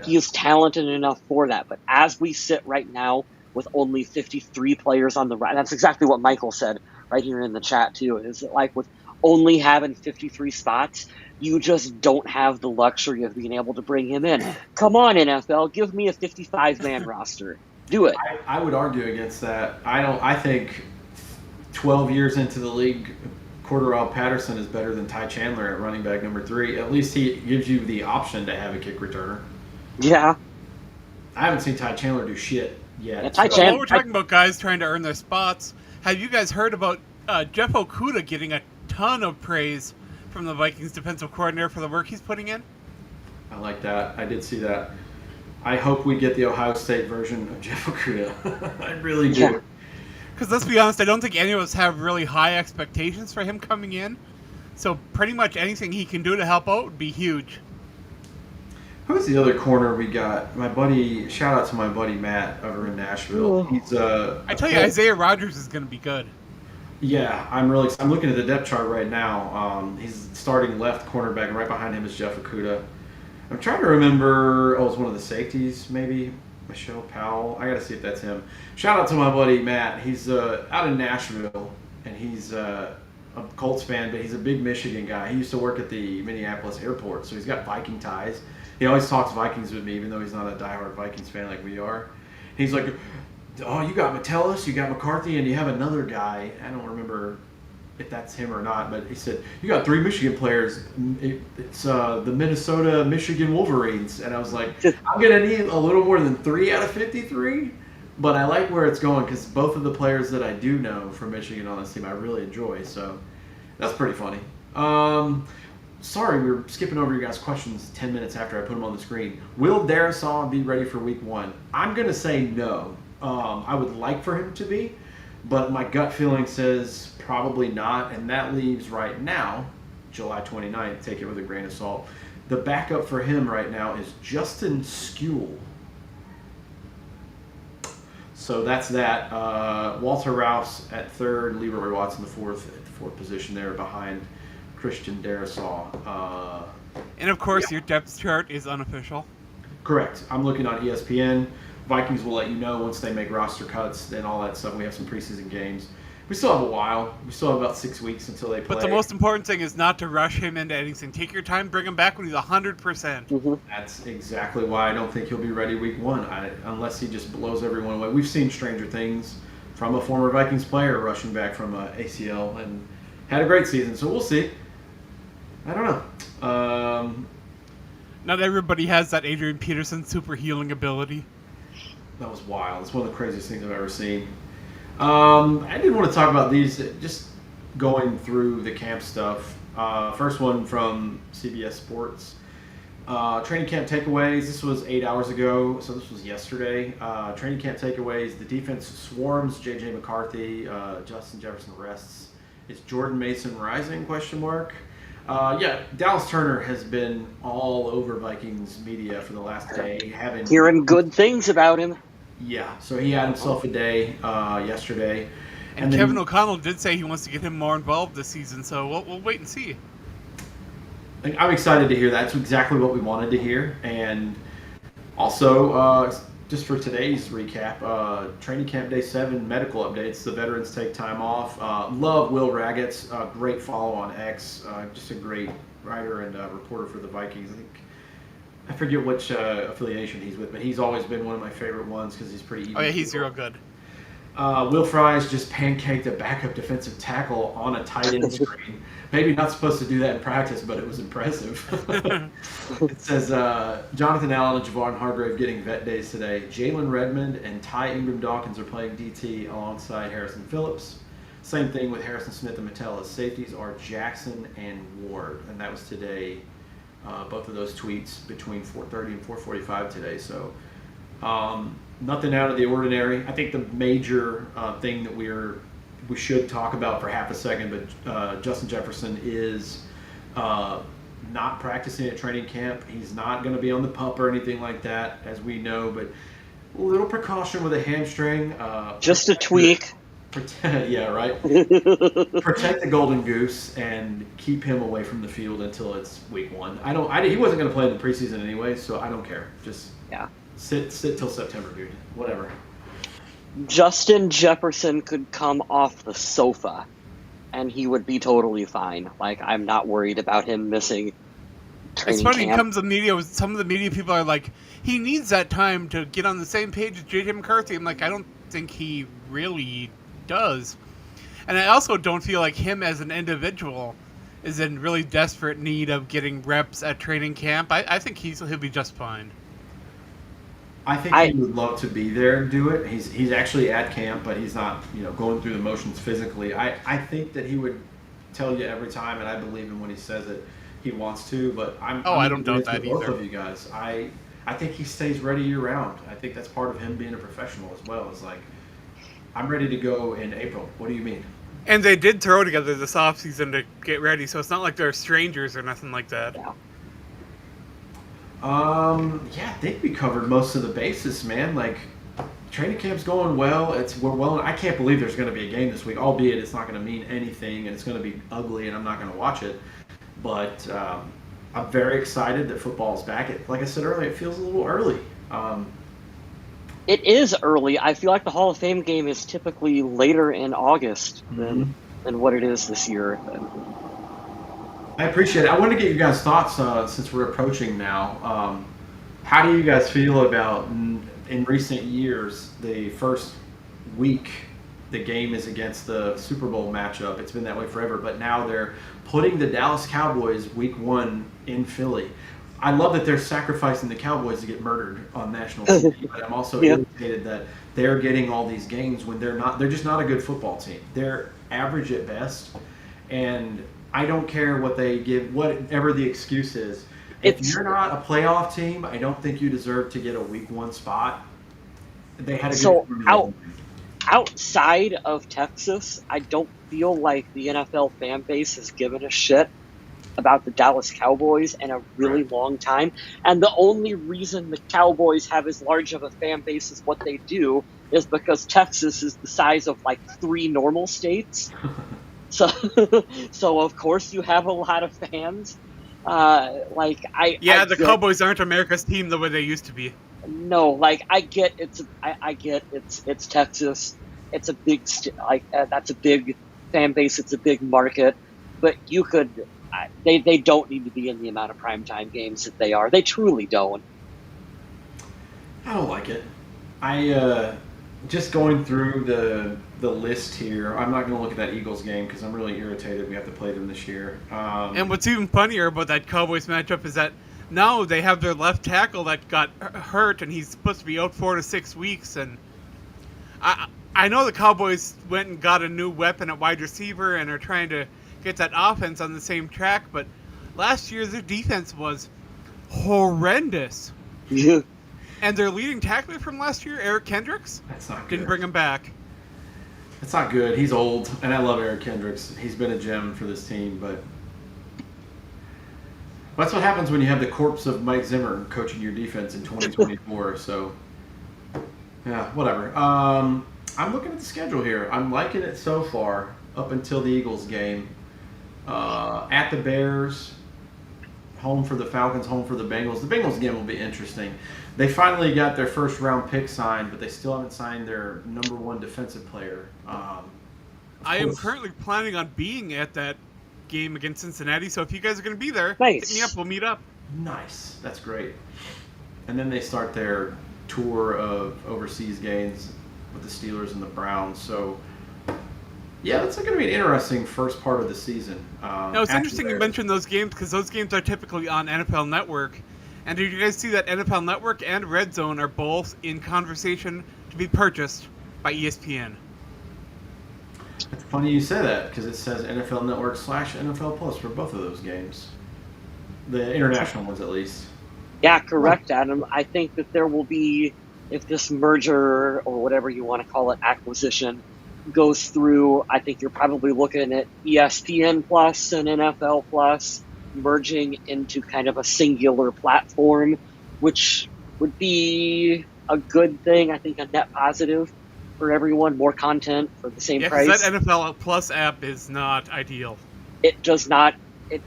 He is talented enough for that. But as we sit right now with only 53 players on the roster, that's exactly what Michael said right here in the chat too. Is it like with only having 53 spots, you just don't have the luxury of being able to bring him in. Come on, NFL, give me a 55-man roster. Do it. I would argue against that. I think 12 years into the league, Cordero Patterson is better than Ty Chandler at running back number 3. At least he gives you the option to have a kick returner. Yeah. I haven't seen Ty Chandler do shit yet. Yeah, while we're talking about guys trying to earn their spots, have you guys heard about Jeff Okudah getting a ton of praise from the Vikings defensive coordinator for the work he's putting in? I like that. I did see that. I hope we get the Ohio State version of Jeff Okuda. I really do. Yeah. Because let's be honest, I don't think any of us have really high expectations for him coming in. So pretty much anything he can do to help out would be huge. Who's the other corner we got? My buddy, shout out to my buddy Matt over in Nashville. He's I tell you, Isaiah Rogers is going to be good. Yeah, I'm looking at the depth chart right now. He's starting left cornerback, and right behind him is Jeff Okuda. I'm trying to remember. Oh, it's one of the safeties, maybe Michelle Powell. I gotta see if that's him. Shout out to my buddy Matt. He's out in Nashville, and he's a Colts fan, but he's a big Michigan guy. He used to work at the Minneapolis airport, so he's got Viking ties. He always talks Vikings with me, even though he's not a diehard Vikings fan like we are. He's like, "Oh, you got Metellus, you got McCarthy, and you have another guy. I don't remember if that's him or not, but he said you got 3 Michigan players. It's the Minnesota Michigan Wolverines." And I was like, "I'm gonna need a little more than 3 out of 53." But I like where it's going because both of the players that I do know from Michigan on this team I really enjoy. So that's pretty funny. Sorry, we were skipping over your guys' questions 10 minutes after I put them on the screen. Will Darisaw be ready for week 1? I'm going to say no. I would like for him to be, but my gut feeling says probably not, and that leaves right now, July 29th, take it with a grain of salt. The backup for him right now is Justin Skule. So that's that. Walter Rouse at 3rd, Leroy Watson the 4th, at the 4th position there behind Christian Darisaw. And of course, your depth chart is unofficial. Correct. I'm looking on ESPN. Vikings will let you know once they make roster cuts and all that stuff. We have some preseason games. We still have a while. We still have about 6 weeks until they play. But the most important thing is not to rush him into anything. Take your time, bring him back when he's 100%. Mm-hmm. That's exactly why I don't think he'll be ready week 1, unless he just blows everyone away. We've seen stranger things from a former Vikings player rushing back from ACL and had a great season. So we'll see. I don't know. Not everybody has that Adrian Peterson super healing ability. That was wild. It's one of the craziest things I've ever seen. I did want to talk about these, just going through the camp stuff. First one from CBS Sports. Training camp takeaways. This was 8 hours ago, so this was yesterday. Training camp takeaways. The defense swarms J.J. McCarthy. Justin Jefferson rests. Is Jordan Mason rising? ? Yeah, Dallas Turner has been all over Vikings media for the last day. Hearing good things about him. Yeah, so he had himself a day yesterday. And Kevin O'Connell did say he wants to get him more involved this season, so we'll wait and see. I'm excited to hear that. It's exactly what we wanted to hear. And also, just for today's recap, training camp day 7 medical updates. The veterans take time off. Love Will Ragatz, great follow on X. Just a great writer and reporter for the Vikings. I forget which affiliation he's with, but he's always been one of my favorite ones because he's pretty. Oh yeah, he's real good. Will Fries just pancaked a backup defensive tackle on a tight end screen. Maybe not supposed to do that in practice, but it was impressive. It says Jonathan Allen and Javon Hargrave getting vet days today. Jalen Redmond and Ty Ingram Dawkins are playing DT alongside Harrison Phillips. Same thing with Harrison Smith and Metellus. Safeties are Jackson and Ward, and that was today. Both of those tweets between 4:30 and 4:45 today. So nothing out of the ordinary. I think the major thing that we should talk about for half a second, but Justin Jefferson is not practicing at training camp. He's not going to be on the pup or anything like that, as we know, but a little precaution with a hamstring. Just a tweak. Yeah, right. Protect the Golden Goose and keep him away from the field until it's week 1. He wasn't going to play in the preseason anyway, so I don't care. Just sit till September, dude. Whatever. Justin Jefferson could come off the sofa, and he would be totally fine. Like, I'm not worried about him missing training It's funny, camp. comes the media. Some of the media people are like, he needs that time to get on the same page as J.J. McCarthy. I'm like, I don't think he really does. And I also don't feel like him as an individual is in really desperate need of getting reps at training camp. I think he'll be just fine. I think he would love to be there and do it. He's actually at camp, but he's not, going through the motions physically. I think that he would tell you every time, and I believe him when he says it. He wants to, but I don't doubt that both either. of you guys. I I think he stays ready year round. I think that's part of him being a professional as well. Is like, I'm ready to go in April. What do you mean? And they did throw together this offseason to get ready, so it's not like they're strangers or nothing like that. Yeah. Yeah, I think we covered most of the bases, man. Like, training camp's going well. We're well. I can't believe there's going to be a game this week, albeit it's not going to mean anything and it's going to be ugly and I'm not going to watch it. But I'm very excited that football's back. Like I said earlier, it feels a little early. It is early. I feel like the Hall of Fame game is typically later in August than what it is this year. I appreciate it. I wanted to get you guys' thoughts since we're approaching now. How do you guys feel about, in recent years, the first week the game is against the Super Bowl matchup? It's been that way forever, but now they're putting the Dallas Cowboys week 1 in Philly. I love that they're sacrificing the Cowboys to get murdered on national TV, but I'm also irritated that they're getting all these games when they're just not a good football team. They're average at best, and I don't care what they give, whatever the excuse is. If you're not a playoff team, I don't think you deserve to get a week 1 spot. They had a good outside of Texas, I don't feel like the NFL fan base has given a shit about the Dallas Cowboys in a really long time. And the only reason the Cowboys have as large of a fan base as what they do is because Texas is the size of like 3 normal states. So of course you have a lot of fans. The Cowboys aren't America's team the way they used to be. No, like I get it's Texas. It's a big that's a big fan base. It's a big market, but you could. They don't need to be in the amount of primetime games that they are. They truly don't. I don't like it. I just going through the list here. I'm not going to look at that Eagles game because I'm really irritated we have to play them this year. And what's even funnier about that Cowboys matchup is that now they have their left tackle that got hurt, and he's supposed to be out 4 to 6 weeks. And I know the Cowboys went and got a new weapon at wide receiver and are trying to get that offense on the same track, but last year their defense was horrendous. Yeah. And their leading tackler from last year, Eric Kendricks, That's not good. didn't bring him back. That's not good. He's old, and I love Eric Kendricks. He's been a gem for this team, but that's what happens when you have the corpse of Mike Zimmer coaching your defense in 2024. So, yeah, whatever. I'm looking at the schedule here. I'm liking it so far up until the Eagles game. At the Bears, home for the Falcons, home for the Bengals. The Bengals game will be interesting. They finally got their first round pick signed, but they still haven't signed their number 1 defensive player. I am currently planning on being at that game against Cincinnati, so if you guys are going to be there, nice. Hit me up, we'll meet up. Nice. That's great. And then they start their tour of overseas games with the Steelers and the Browns. So, yeah, that's going to be an interesting first part of the season. Now, it's interesting you mentioned those games because those games are typically on NFL Network. And did you guys see that NFL Network and Red Zone are both in conversation to be purchased by ESPN? It's funny you say that because it says NFL Network / NFL Plus for both of those games. The international ones, at least. Yeah, correct, Adam. I think that there will be, if this merger or whatever you want to call it, acquisition, goes through, I think you're probably looking at ESPN Plus and NFL Plus merging into kind of a singular platform, which would be a good thing. I think a net positive for everyone, more content for the same price. That NFL Plus app is not ideal. It does not. It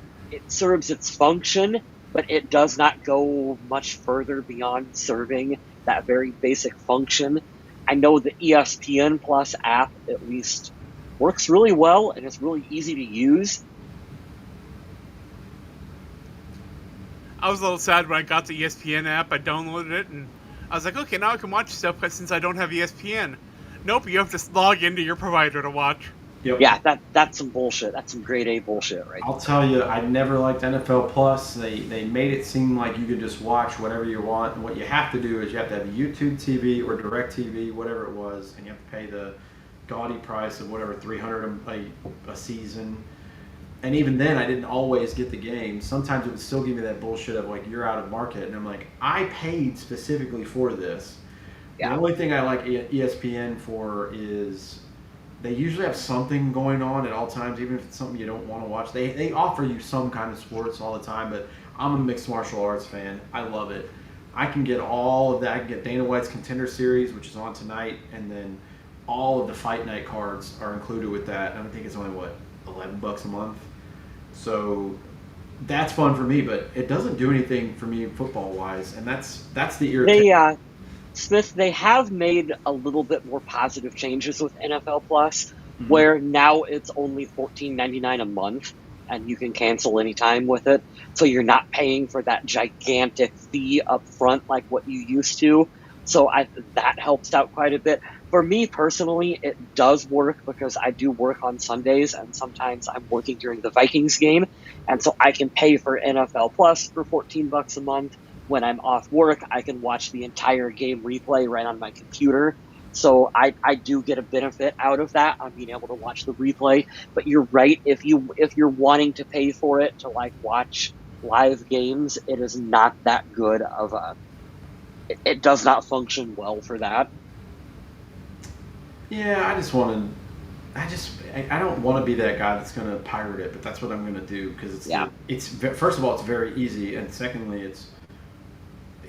serves its function, but it does not go much further beyond serving that very basic function. I know the ESPN Plus app at least works really well and it's really easy to use. I was a little sad when I got the ESPN app. I downloaded it and I was like, okay, now I can watch stuff, but since I don't have ESPN, nope, you have to log into your provider to watch. Yep. Yeah, that's some bullshit. That's some grade A bullshit, right? I'll tell you, I never liked NFL Plus. They made it seem like you could just watch whatever you want. And what you have to do is you have to have YouTube TV or Direct TV, whatever it was, and you have to pay the gaudy price of whatever $300 a season. And even then, I didn't always get the game. Sometimes it would still give me that bullshit of like, you're out of market. And I'm like, I paid specifically for this. The Yeah. only thing I like ESPN for is they usually have something going on at all times, even if it's something you don't want to watch. They offer you some kind of sports all the time, but I'm a mixed martial arts fan. I love it. I can get all of that. I can get Dana White's Contender Series, which is on tonight, and then all of the Fight Night cards are included with that. And I think it's only, what, $11 a month? So that's fun for me, but it doesn't do anything for me football-wise, and that's the irritation. Smith, they have made a little bit more positive changes with NFL Plus, Mhm. where now it's only $14.99 a month, and you can cancel anytime with it. So you're not paying for that gigantic fee up front like what you used to. So that helps out quite a bit. For me personally, it does work because I do work on Sundays, and sometimes I'm working during the Vikings game, and so I can pay for NFL Plus for $14 a month. When I'm off work, I can watch the entire game replay right on my computer. So I do get a benefit out of that on being able to watch the replay. But you're right, if you're wanting to pay for it to like watch live games, it is not that good of a it does not function well for that. Yeah, I don't want to be that guy that's going to pirate it, but that's what I'm going to do because Yeah. first of all, it's very easy, and secondly,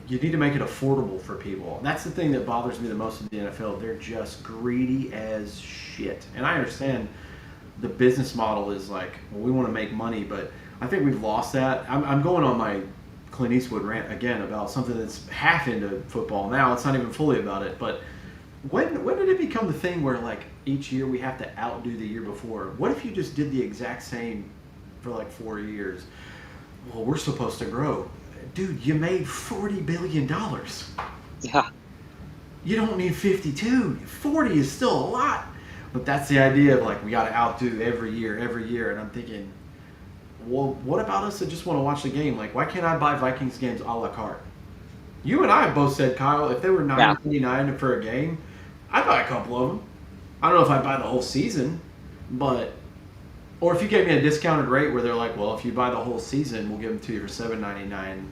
you need to make it affordable for people. And that's the thing that bothers me the most in the NFL. They're just greedy as shit. And I understand the business model is like, well, we want to make money, but I think we've lost that. I'm going on my Clint Eastwood rant again about something that's half into football now. It's not even fully about it. But when did it become the thing where like each year we have to outdo the year before? What if you just did the exact same for like 4 years? Well, we're supposed to grow. Dude, you made $40 billion. Yeah. You don't need 52. 40 is still a lot. But that's the idea of like, we got to outdo every year. And I'm thinking, well, what about us that just want to watch the game? Like, why can't I buy Vikings games a la carte? You and I have both said, Kyle, if they were $9.99 for a game, I'd buy a couple of them. I don't know if I'd buy the whole season, but or if you gave me a discounted rate where they're like, well, if you buy the whole season, we'll give them to you for $7.99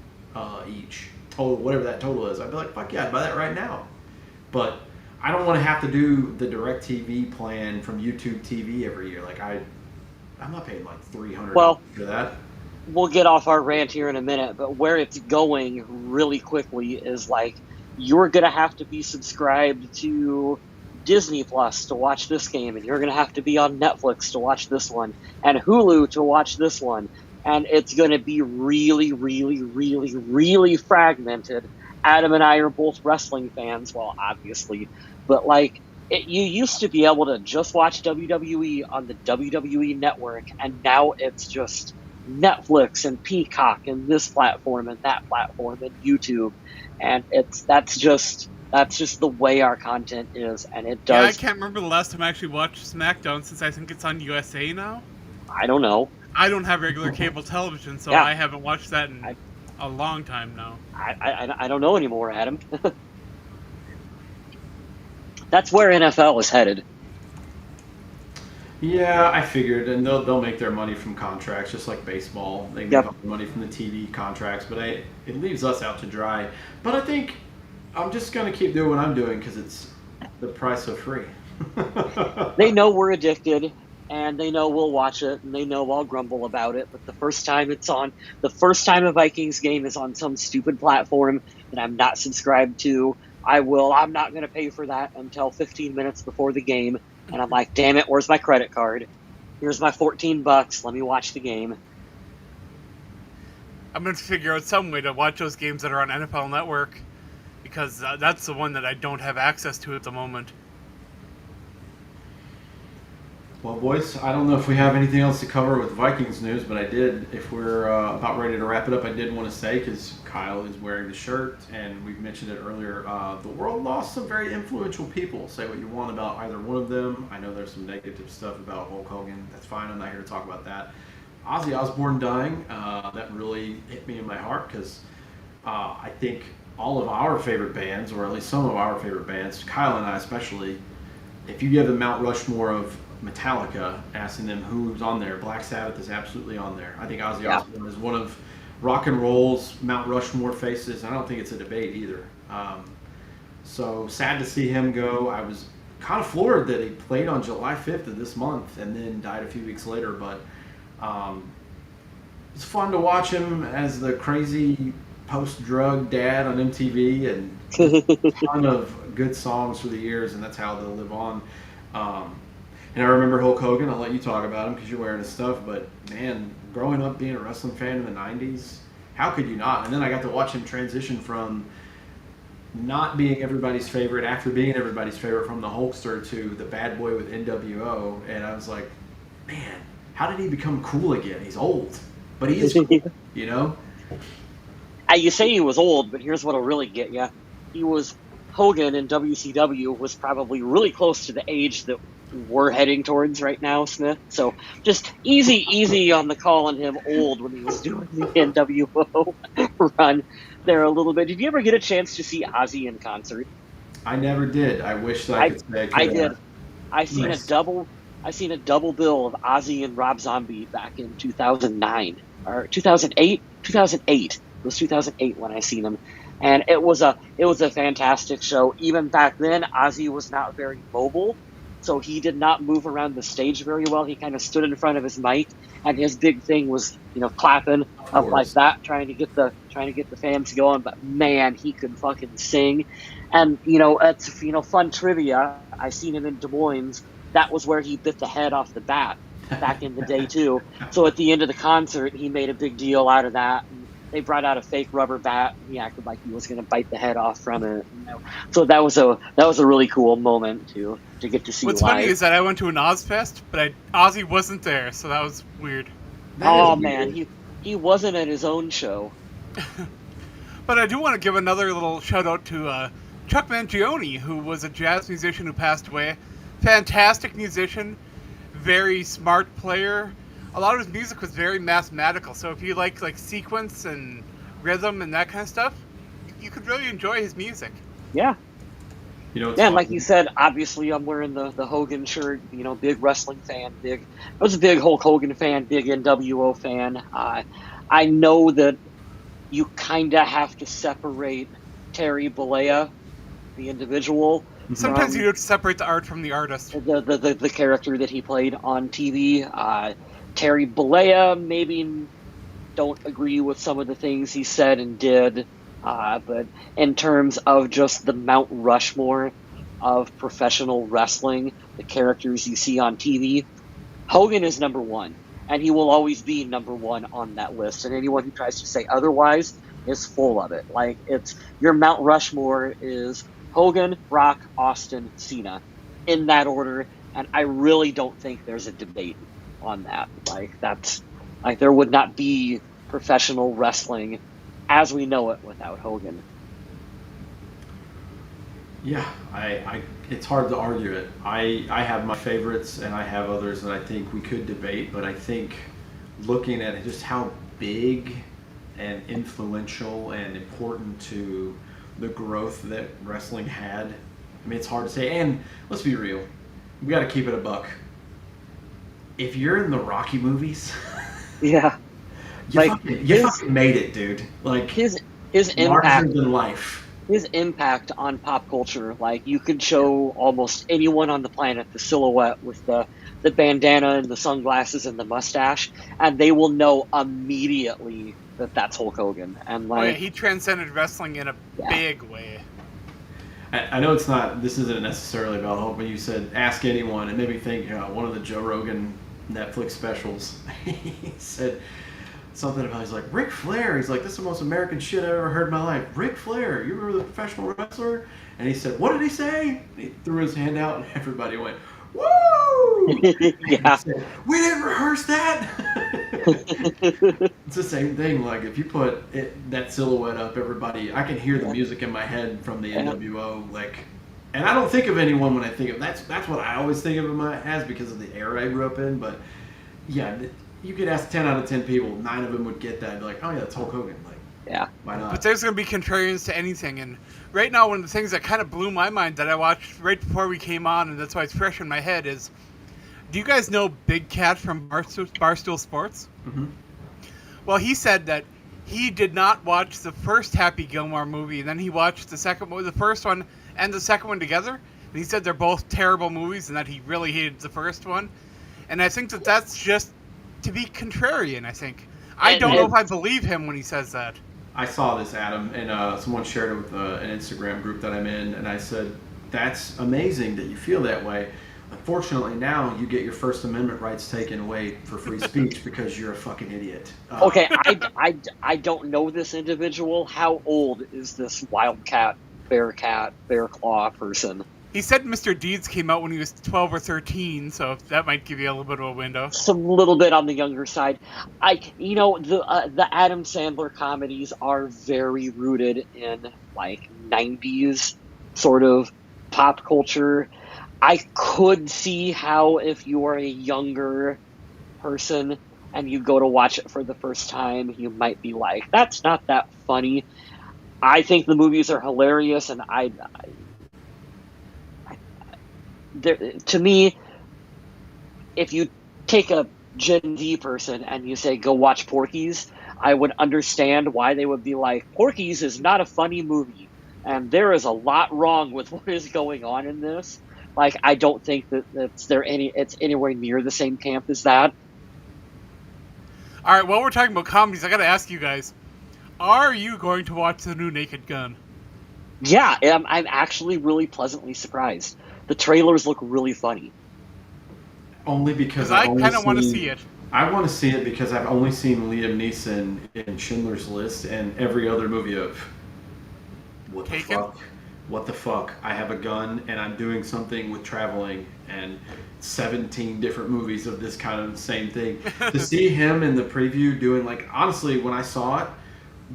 each, total, whatever that total is. I'd be like, fuck yeah, I'd buy that right now. But I don't want to have to do the DirecTV plan from YouTube TV every year. Like I'm not paying like $300 Well, for that. we'll get off our rant here in a minute, but where it's going really quickly is like you're going to have to be subscribed to Disney Plus to watch this game, and you're going to have to be on Netflix to watch this one, and Hulu to watch this one. And it's going to be really, really, really, really fragmented. Adam and I are both wrestling fans, well, obviously, but like you used to be able to just watch WWE on the WWE network, and now it's just Netflix and Peacock and this platform and that platform and YouTube, and that's just the way our content is, and it Yeah, I does. can't remember the last time I actually watched SmackDown since I think it's on USA now. I don't know. I don't have regular cable television, so Yeah. I haven't watched that in I- a long time now. I don't know anymore, Adam. That's where NFL is headed. Yeah, I figured, and they'll make their money from contracts, just like baseball. They make Yep. all the money from the TV contracts, but it leaves us out to dry. But I think I'm just gonna keep doing what I'm doing because it's the price of free. They know we're addicted, and they know we'll watch it, and they know I'll grumble about it. But the first time a Vikings game is on some stupid platform that I'm not subscribed to, I'm not going to pay for that until 15 minutes before the game. And I'm like, damn it, where's my credit card? Here's my $14. Let me watch the game. I'm going to figure out some way to watch those games that are on NFL Network, because that's the one that I don't have access to at the moment. Well, boys, I don't know if we have anything else to cover with Vikings news, but I did, if we're about ready to wrap it up, I did want to say, because Kyle is wearing the shirt, and we've mentioned it earlier, the world lost some very influential people. Say what you want about either one of them. I know there's some negative stuff about Hulk Hogan. That's fine. I'm not here to talk about that. Ozzy Osbourne dying, that really hit me in my heart, because I think all of our favorite bands, or at least some of our favorite bands, Kyle and I especially, if you give the Mount Rushmore of Metallica, asking them who's on there. Black Sabbath is absolutely on there. I think Ozzy Yeah. Osbourne is one of rock and roll's Mount Rushmore faces. I don't think it's a debate either. So sad to see him go. I was kind of floored that he played on July 5th of this month and then died a few weeks later. But it's fun to watch him as the crazy post-drug dad on MTV, and a ton of good songs through the years, and that's how they'll live on. And I remember Hulk Hogan. I'll let you talk about him because you're wearing his stuff. But man, growing up being a wrestling fan in the '90s, how could you not? And then I got to watch him transition from not being everybody's favorite after being everybody's favorite from the Hulkster to the bad boy with NWO. And I was like, man, how did he become cool again? He's old, but he is cool, you know? You say he was old, but here's what'll really get you. He was Hogan in WCW was probably really close to the age that we're heading towards right now, Smith. So just easy on the calling him old when he was doing the NWO run there a little bit. Did you ever get a chance to see Ozzy in concert? I never did. I wish that I could say I did. I seen Nice. a double bill of Ozzy and Rob Zombie back in 2009 or 2008. 2008. It was 2008 when I seen him, and it was a fantastic show. Even back then, Ozzy was not very mobile, so he did not move around the stage very well. He kind of stood in front of his mic, and his big thing was, clapping up like that, trying to get the fans going. But man, he could fucking sing. And it's fun trivia. I seen him in Des Moines. That was where he bit the head off the bat back in the day too. So at the end of the concert, he made a big deal out of that. And they brought out a fake rubber bat. And he acted like he was going to bite the head off from it. So that was a really cool moment to get to see. What's live. funny is that I went to an Ozfest, but Ozzy wasn't there, so that was weird. Oh That is man, weird. he wasn't at his own show. But I do want to give another little shout out to Chuck Mangione, who was a jazz musician who passed away. Fantastic musician, very smart player. A lot of his music was very mathematical, so if you like sequence and rhythm and that kind of stuff, you could really enjoy his music. Yeah. It's Yeah, and like funny. you said, obviously I'm wearing the Hogan shirt, big wrestling fan, I was a big Hulk Hogan fan, big NWO fan. I know that you kind of have to separate Terry Bollea, the individual, Sometimes from you have to separate the art from the artist. the character that he played on TV. Terry Bollea, maybe don't agree with some of the things he said and did. But in terms of just the Mount Rushmore of professional wrestling, the characters you see on TV, Hogan is number one, and he will always be number one on that list. And anyone who tries to say otherwise is full of it. Like, it's your Mount Rushmore is Hogan, Rock, Austin, Cena, in that order. And I really don't think there's a debate on that. There would not be professional wrestling as we know it without Hogan. Yeah, it's hard to argue it. I have my favorites and I have others that I think we could debate, but I think looking at just how big and influential and important to the growth that wrestling had, I mean, it's hard to say. And let's be real, we got to keep it a buck. If you're in the Rocky movies, Yeah, you fucking made it, dude. Like, his larger impact than life. his impact on pop culture. Like, you could show almost anyone on the planet the silhouette with the bandana and the sunglasses and the mustache, and they will know immediately that that's Hulk Hogan. And Oh, yeah, like, he transcended wrestling in a Yeah. big way. I know this isn't necessarily about Hulk, but you said ask anyone, and made me think one of the Joe Rogan Netflix specials. He said something about, he's like, Ric Flair. He's like, this is the most American shit I've ever heard in my life. Ric Flair, you remember the professional wrestler? And he said, what did he say? And he threw his hand out, and everybody went, woo! yeah, He said, we didn't rehearse that. It's the same thing. Like, if you put that silhouette up, everybody, I can hear the music in my head from the NWO. Like, and I don't think of anyone when I think of that's what I always think of him as because of the era I grew up in. But yeah, you could ask 10 out of 10 people, 9 of them would get that. Be like, oh yeah, it's Hulk Hogan. Like, yeah. why not? But there's going to be contrarians to anything. And right now, one of the things that kind of blew my mind that I watched right before we came on, and that's why it's fresh in my head, is Do you guys know Big Cat from Barstool Sports? Hmm. Well, he said that he did not watch the first Happy Gilmore movie, and then he watched the first one and the second one together. And he said they're both terrible movies, and that he really hated the first one. And I think that that's just to be contrarian. I think I don't know if I believe him when he says that. I saw this, Adam, and someone shared it with an Instagram group that I'm in, and I said, "That's amazing that you feel that way. Unfortunately, now you get your First Amendment rights taken away for free speech because you're a fucking idiot." Okay, I don't know this individual. How old is this Wildcat, Bear Claw person? He said Mr. Deeds came out when he was 12 or 13, so that might give you a little bit of a window. It's a little bit on the younger side. The Adam Sandler comedies are very rooted in like 90s sort of pop culture. I could see how if you are a younger person and you go to watch it for the first time, you might be like, "That's not that funny." I think the movies are hilarious, and to me, if you take a Gen Z person and you say, "Go watch Porky's," I would understand why they would be like, "Porky's is not a funny movie, and there is a lot wrong with what is going on in this." Like, I don't think that it's anywhere near the same camp as that. All right, while we're talking about comedies, I got to ask you guys: are you going to watch the new Naked Gun? Yeah, I'm actually really pleasantly surprised. The trailers look really funny. Only because I kind of want to see it. I want to see it because I've only seen Liam Neeson in Schindler's List and every other movie of what the Taken? fuck? What the fuck? I have a gun and I'm doing something with traveling and 17 different movies of this kind of same thing. To see him in the preview doing like, honestly, when I saw it,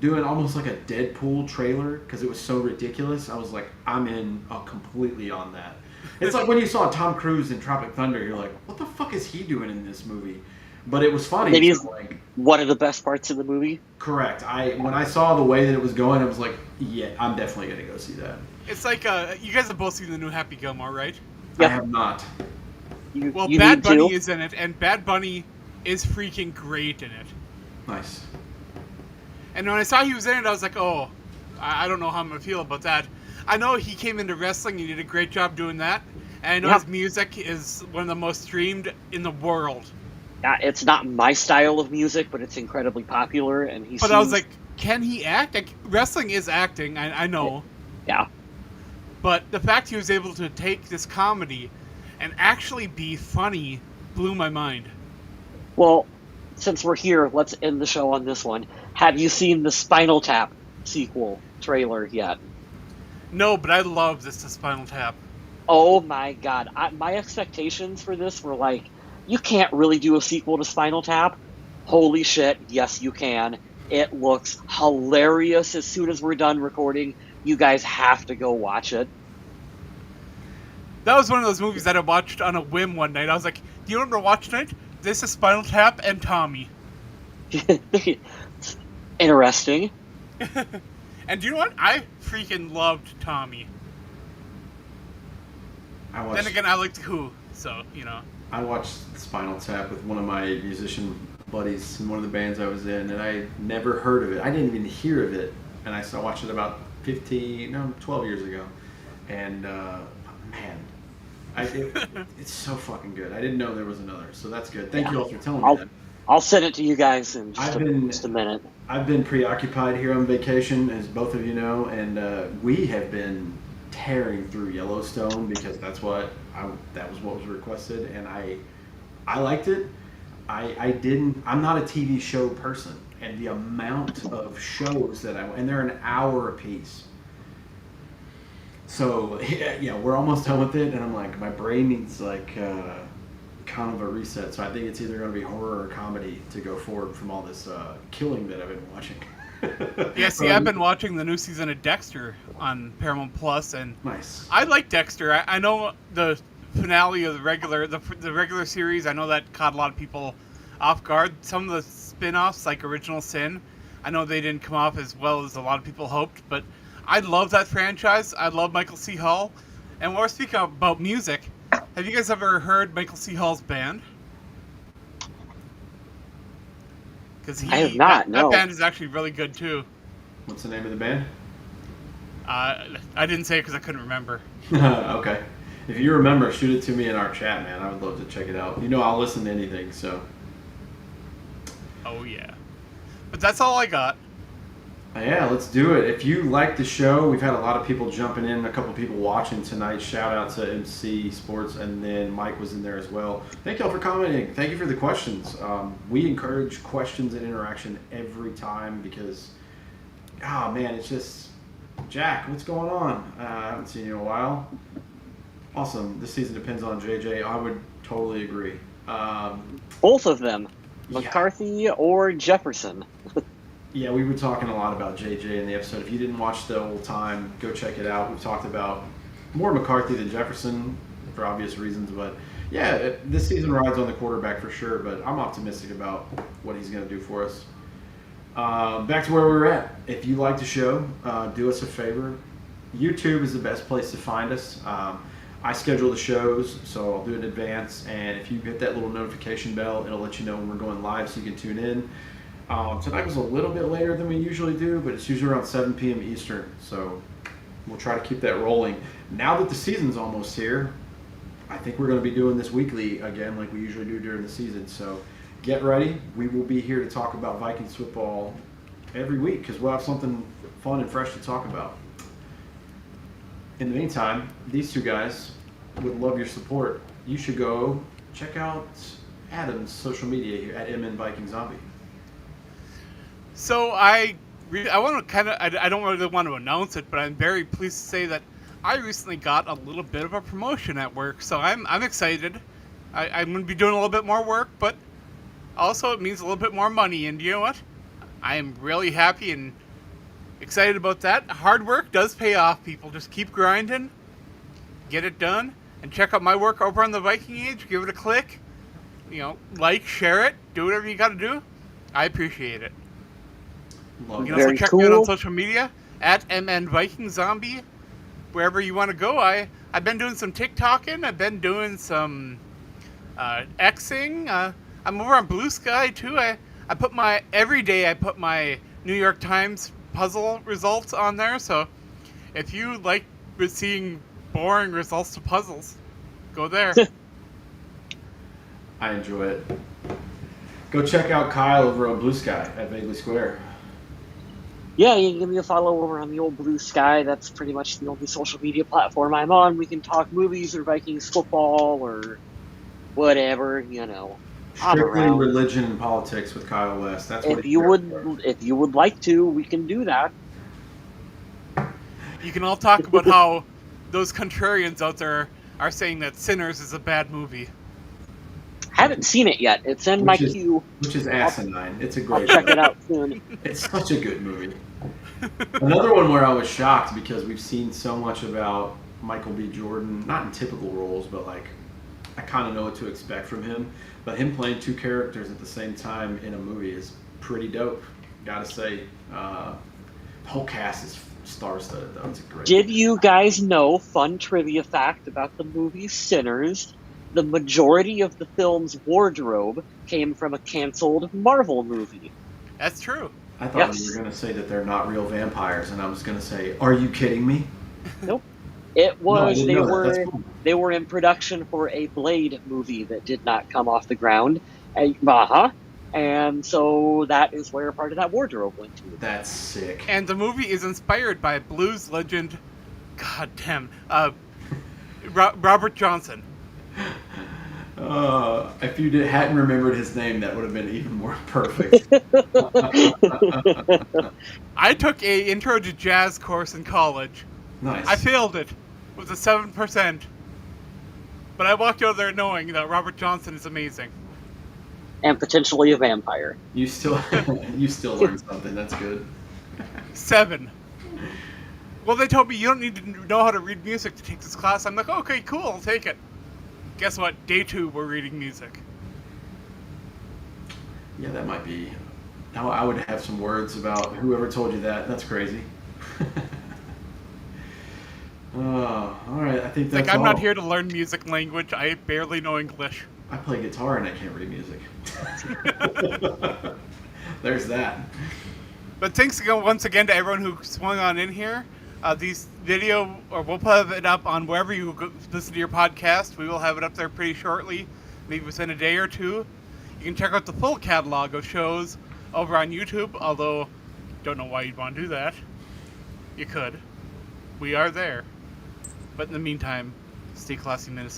doing almost like a Deadpool trailer because it was so ridiculous, I was like, I'm in completely on that. It's like when you saw Tom Cruise in Tropic Thunder, you're like, what the fuck is he doing in this movie? But it was funny. Maybe it's like, one of the best parts of the movie. Correct. When I saw the way that it was going, I was like, yeah, I'm definitely going to go see that. It's like, you guys have both seen the new Happy Gilmore, right? Yeah. I have not. Well, You Bad need Bunny to. is in it, and Bad Bunny is freaking great in it. Nice. And when I saw he was in it, I was like, oh, I don't know how I'm going to feel about that. I know he came into wrestling, he did a great job doing that. And I know his music is one of the most streamed in the world. It's not my style of music, but it's incredibly popular, and But I was like, can he act? Like, wrestling is acting, I know. yeah. But the fact he was able to take this comedy and actually be funny blew my mind. Well, since we're here, let's end the show on this one. Have you seen the Spinal Tap sequel trailer yet? No, but I love this to Spinal Tap. Oh my god. My expectations for this were like, you can't really do a sequel to Spinal Tap. Holy shit, yes you can. It looks hilarious. As soon as we're done recording, you guys have to go watch it. That was one of those movies that I watched on a whim one night. I was like, do you want to watch tonight? This is Spinal Tap and Tommy. Interesting. And do you know what? I freaking loved Tommy. Then again, I liked Who, so, you know. I watched Spinal Tap with one of my musician buddies in one of the bands I was in, and I never heard of it. I didn't even hear of it, and I watched it about 12 years ago. And, man, it's so fucking good. I didn't know there was another, so that's good. Thank you all for telling me that. I'll send it to you guys in just a minute. I've been preoccupied here on vacation, as both of you know, and we have been tearing through Yellowstone because that was what was requested, and I liked it. I'm not a TV show person, and the amount of shows and they're an hour a piece. So yeah, we're almost done with it, and I'm like, my brain needs like kind of a reset. So I think it's either going to be horror or comedy to go forward from all this killing that I've been watching. Yeah, see, I've been watching the new season of Dexter on Paramount Plus, and nice. I like Dexter. I know the finale of the regular series. I know that caught a lot of people off guard. Some of the spin-offs, like Original Sin, I know they didn't come off as well as a lot of people hoped, but I love that franchise. I love Michael C. Hall. And while we're speaking about music, Have you guys ever heard Michael C. Hall's band? Because I have not, that no. band is actually really good too. What's the name of the band? I didn't say it because I couldn't remember. Okay. If you remember, shoot it to me in our chat, man. I would love to check it out. You know, I'll listen to anything, so. Oh yeah. But that's all I got. Yeah, let's do it. If you like the show, we've had a lot of people jumping in, a couple people watching tonight. Shout out to MC Sports, and then Mike was in there as well. Thank y'all for commenting. Thank you for the questions. We encourage questions and interaction every time because, oh man, it's just, Jack, what's going on? I haven't seen you in a while. Awesome. This season depends on JJ. I would totally agree. Both of them, Yeah. McCarthy or Jefferson. Yeah, we were talking a lot about JJ in the episode. If you didn't watch the whole time, go check it out. We've talked about more McCarthy than Jefferson for obvious reasons, but yeah, this season rides on the quarterback for sure, but I'm optimistic about what he's going to do for us. Back to where we were at. If you like the show, do us a favor. YouTube is the best place to find us. I schedule the shows, so I'll do it in advance, and if you hit that little notification bell, it'll let you know when we're going live so you can tune in. Tonight was a little bit later than we usually do, but it's usually around 7 p.m. Eastern, so we'll try to keep that rolling. Now that the season's almost here, I think we're going to be doing this weekly again like we usually do during the season, so get ready. We will be here to talk about Vikings football every week because we'll have something fun and fresh to talk about. In the meantime, these two guys would love your support. You should go check out Adam's social media here at MN Viking Zombie. So I want to I don't really want to announce it, but I'm very pleased to say that I recently got a little bit of a promotion at work, so I'm excited. I'm going to be doing a little bit more work, but also it means a little bit more money, and you know what? I am really happy and excited about that. Hard work does pay off, people. Just keep grinding, get it done, and check out my work over on the Viking Age. Give it a click. You know, like, share it, do whatever you got to do. I appreciate it. Love You can that. also Very check me out on cool. social media at MN Viking Zombie. Wherever you want to go, I've been doing some TikToking. I've been doing some Xing. I'm over on Blue Sky too. Every day I put my New York Times puzzle results on there. So if you like seeing boring results to puzzles, go there. I enjoy it. Go check out Kyle over on Blue Sky at Vaguely Square. Yeah, you can give me a follow over on the old Blue Sky. That's pretty much the only social media platform I'm on. We can talk movies or Vikings football or whatever, you know. I'm Strictly around. religion and politics with Kyle West. That's what If he's you there would, if you would like to, we can do that. You can all talk about how those contrarians out there are saying that Sinners is a bad movie. Haven't seen it yet. It's in my Which is- queue. Which is asinine. It's a I'll great check movie. it out soon. It's such a good movie. Another one where I was shocked because we've seen so much about Michael B. Jordan, not in typical roles, but like I kind of know what to expect from him. But him playing two characters at the same time in a movie is pretty dope. Gotta say, the whole cast is star-studded though. It's a great. Did you guys know, fun trivia fact about the movie Sinners, the majority of the film's wardrobe came from a canceled Marvel movie. That's true. I thought Yes. you were gonna say that they're not real vampires, and I was gonna say, "Are you kidding me?" It No, I was didn't know that. That's cool. they were in production for a Blade movie that did not come off the ground. And so that is where part of that wardrobe went to. That's sick. And the movie is inspired by blues legend, God damn, Robert Johnson. If you hadn't remembered his name, that would have been even more perfect. I took a intro to jazz course in college. Nice. I failed it with a 7%. But I walked out there knowing that Robert Johnson is amazing. And potentially a vampire. You still learned something. That's good. 7. Well, they told me you don't need to know how to read music to take this class. I'm like, okay, cool, I'll take it. Guess what? Day 2, we're reading music. Yeah, that might be. I would have some words about whoever told you that. That's crazy. All right. I think It's that's like I'm all. not here to learn music language. I barely know English. I play guitar and I can't read music. There's that. But thanks again, once again, to everyone who swung on in here. These video, or we'll put it up on wherever you listen to your podcast. We will have it up there pretty shortly, maybe within a day or two. You can check out the full catalog of shows over on YouTube, although don't know why you'd want to do that. You could. We are there. But in the meantime, stay classy, Minnesota.